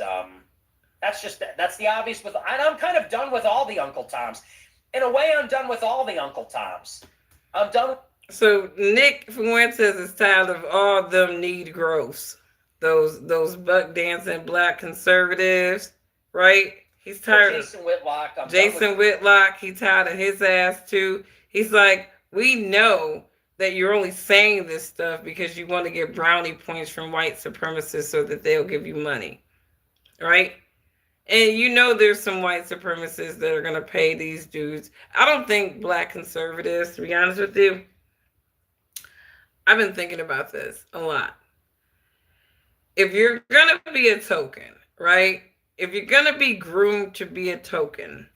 that's the obvious. And I'm kind of done with all the Uncle Toms. In a way, I'm done with all the Uncle Toms. I'm done. So Nick Fuentes is tired of all them Negroes, those buck dancing black conservatives, right? He's tired of Jason Whitlock. Jason Whitlock. He's tired of his ass too. He's like, we know that you're only saying this stuff because you want to get brownie points from white supremacists so that they'll give you money, right? And there's some white supremacists that are going to pay these dudes. I don't think black conservatives, to be honest with you, I've been thinking about this a lot. If you're going to be a token, right? If you're going to be groomed to be a token,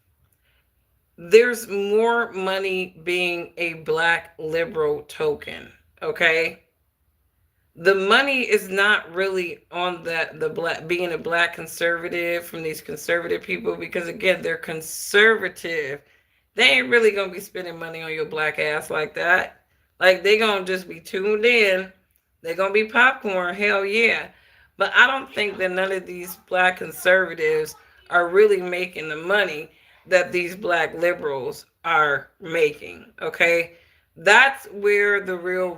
there's more money being a black liberal token, okay? The money is not really on the black being a black conservative from these conservative people because again, they're conservative. They ain't really gonna be spending money on your black ass like that. Like they gonna just be tuned in. They're gonna be popcorn, hell yeah. But I don't think that none of these black conservatives are really making the money that these black liberals are making, okay? That's where the real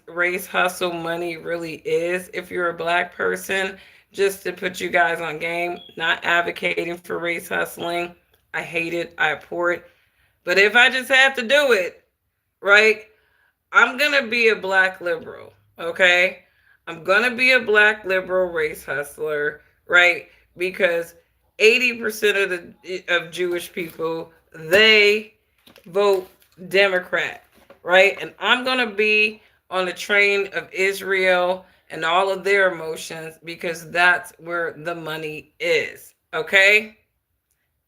race hustle money really is. If you're a black person, just to put you guys on game, not advocating for race hustling. I hate it. I abhor it. But if I just have to do it, right, I'm going to be a black liberal, okay? I'm going to be a black liberal race hustler, right? Because 80% of Jewish people, they vote Democrat, right? And I'm going to be on the train of Israel and all of their emotions because that's where the money is, okay?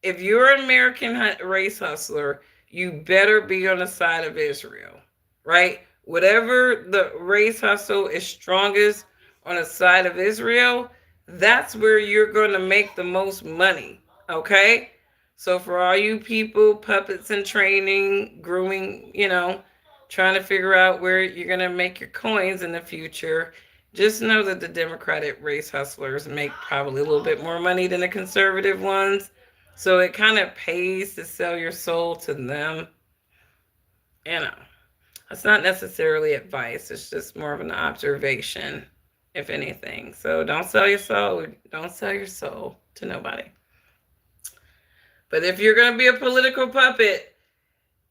If you're an American race hustler, you better be on the side of Israel, right? Whatever the race hustle is strongest on the side of Israel, that's where you're going to make the most money, okay? So for all you people, puppets in training, grooming, trying to figure out where you're going to make your coins in the future, just know that the Democratic race hustlers make probably a little bit more money than the conservative ones. So it kind of pays to sell your soul to them. You know, it's not necessarily advice, it's just more of an observation, if anything. So don't sell your soul. Don't sell your soul to nobody. But if you're going to be a political puppet,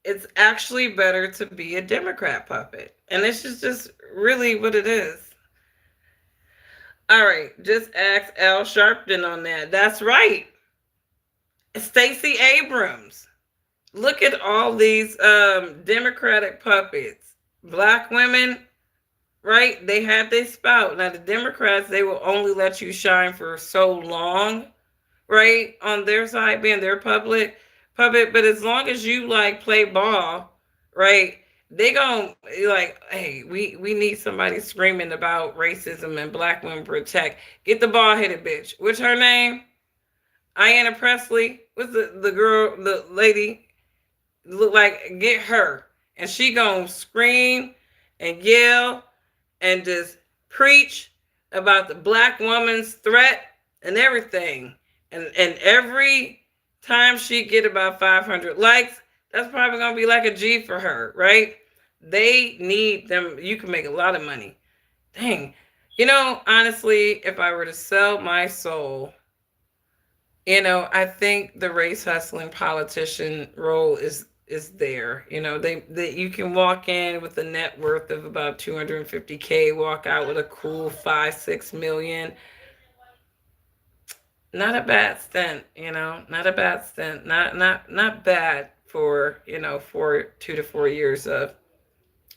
it's actually better to be a Democrat puppet. And this is just really what it is. All right, just ask Al Sharpton on that. That's right. Stacey Abrams. Look at all these Democratic puppets. Black women, right? They have their spout. Now, the Democrats, they will only let you shine for so long, right? On their side, being their puppet. But as long as you like play ball, right? They gonna like, hey, we need somebody screaming about racism and black women protect. Get the ball headed bitch. What's her name? Ayanna Presley. What's the girl, the lady? Look like, get her. And she gonna scream and yell and just preach about the black woman's threat and everything. And every time she get about 500 likes, that's probably gonna be like a G for her, right? They need them. You can make a lot of money. Dang. Honestly, if I were to sell my soul, I think the race hustling politician role is there. They you can walk in with a net worth of about 250K, walk out with a cool 5-6 million. Not a bad stint, not a bad stint. Not bad for 2 to 4 years of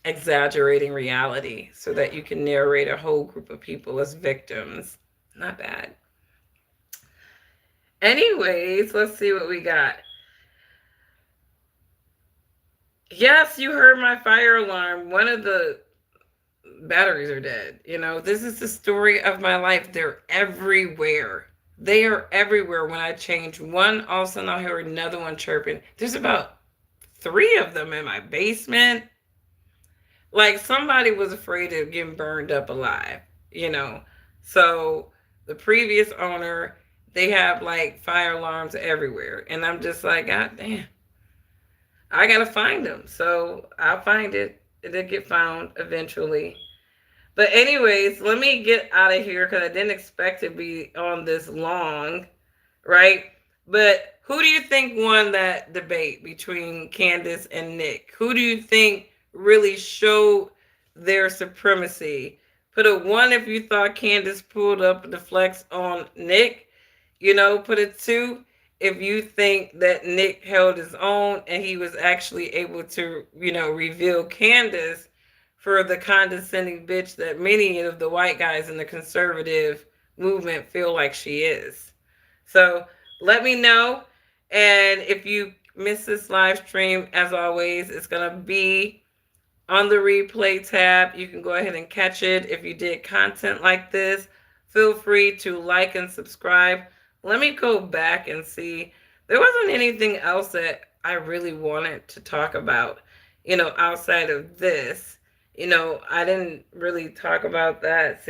exaggerating reality so that you can narrate a whole group of people as victims. Not bad. Anyways, let's see what we got. Yes, you heard my fire alarm. One of the batteries are dead. This is the story of my life. They're everywhere. They are everywhere. When I change one, all of a sudden I'll hear another one chirping. There's about 3 of them in my basement. Like somebody was afraid of getting burned up alive, So the previous owner, they have like fire alarms everywhere. And I'm just like, God damn, I got to find them. So I'll find it. It'll get found eventually. But anyways, let me get out of here because I didn't expect to be on this long, right? But who do you think won that debate between Candace and Nick? Who do you think really showed their supremacy? Put a 1 if you thought Candace pulled up the flex on Nick. Put a 2 if you think that Nick held his own and he was actually able to, reveal Candace for the condescending bitch that many of the white guys in the conservative movement feel like she is. So let me know. And if you miss this live stream, as always, it's going to be on the replay tab. You can go ahead and catch it. If you did content like this, feel free to like and subscribe. Let me go back and see. There wasn't anything else that I really wanted to talk about, outside of this. I didn't really talk about that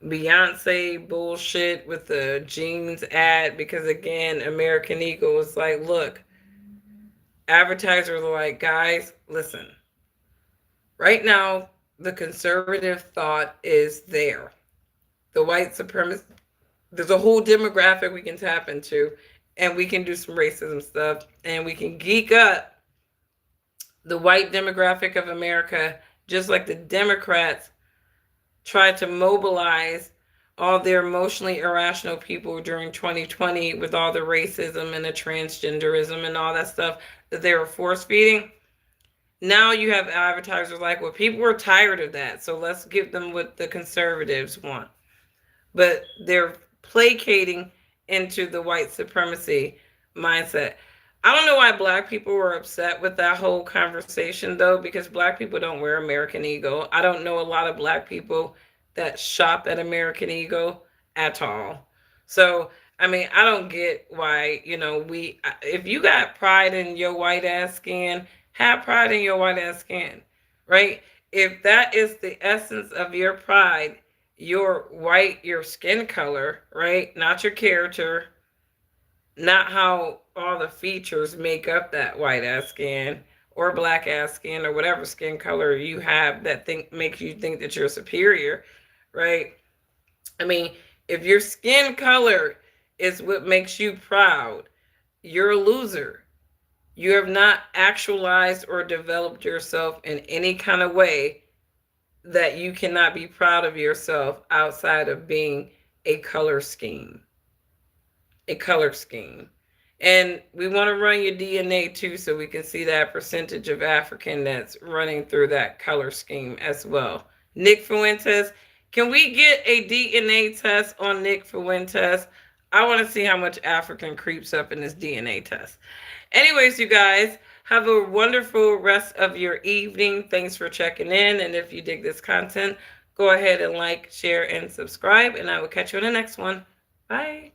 Beyonce bullshit with the jeans ad because, again, American Eagle is like, look, advertisers are like, guys, listen. Right now, the conservative thought is there. The white supremacist, there's a whole demographic we can tap into, and we can do some racism stuff, and we can geek up the white demographic of America, just like the Democrats tried to mobilize all their emotionally irrational people during 2020 with all the racism and the transgenderism and all that stuff that they were force feeding. Now you have advertisers like, well, people were tired of that, so let's give them what the conservatives want. But they're placating into the white supremacy mindset. I don't know why black people were upset with that whole conversation, though, because black people don't wear American Eagle. I don't know a lot of black people that shop at American Eagle at all. So I mean, I don't get why, if you got pride in your white ass skin, have pride in your white ass skin, right? If that is the essence of your pride, your skin color, right? Not your character, not how all the features make up that white ass skin or black ass skin or whatever skin color you have that makes you think that you're superior, right? I mean, if your skin color is what makes you proud, you're a loser. You have not actualized or developed yourself in any kind of way that you cannot be proud of yourself outside of being a color scheme. A color scheme. And we want to run your DNA too so we can see that percentage of African that's running through that color scheme as well. Nick Fuentes, can we get a DNA test on Nick Fuentes? I want to see how much African creeps up in this DNA test. Anyways, you guys, have a wonderful rest of your evening. Thanks for checking in. And if you dig this content, go ahead and like, share, and subscribe. And I will catch you in the next one. Bye.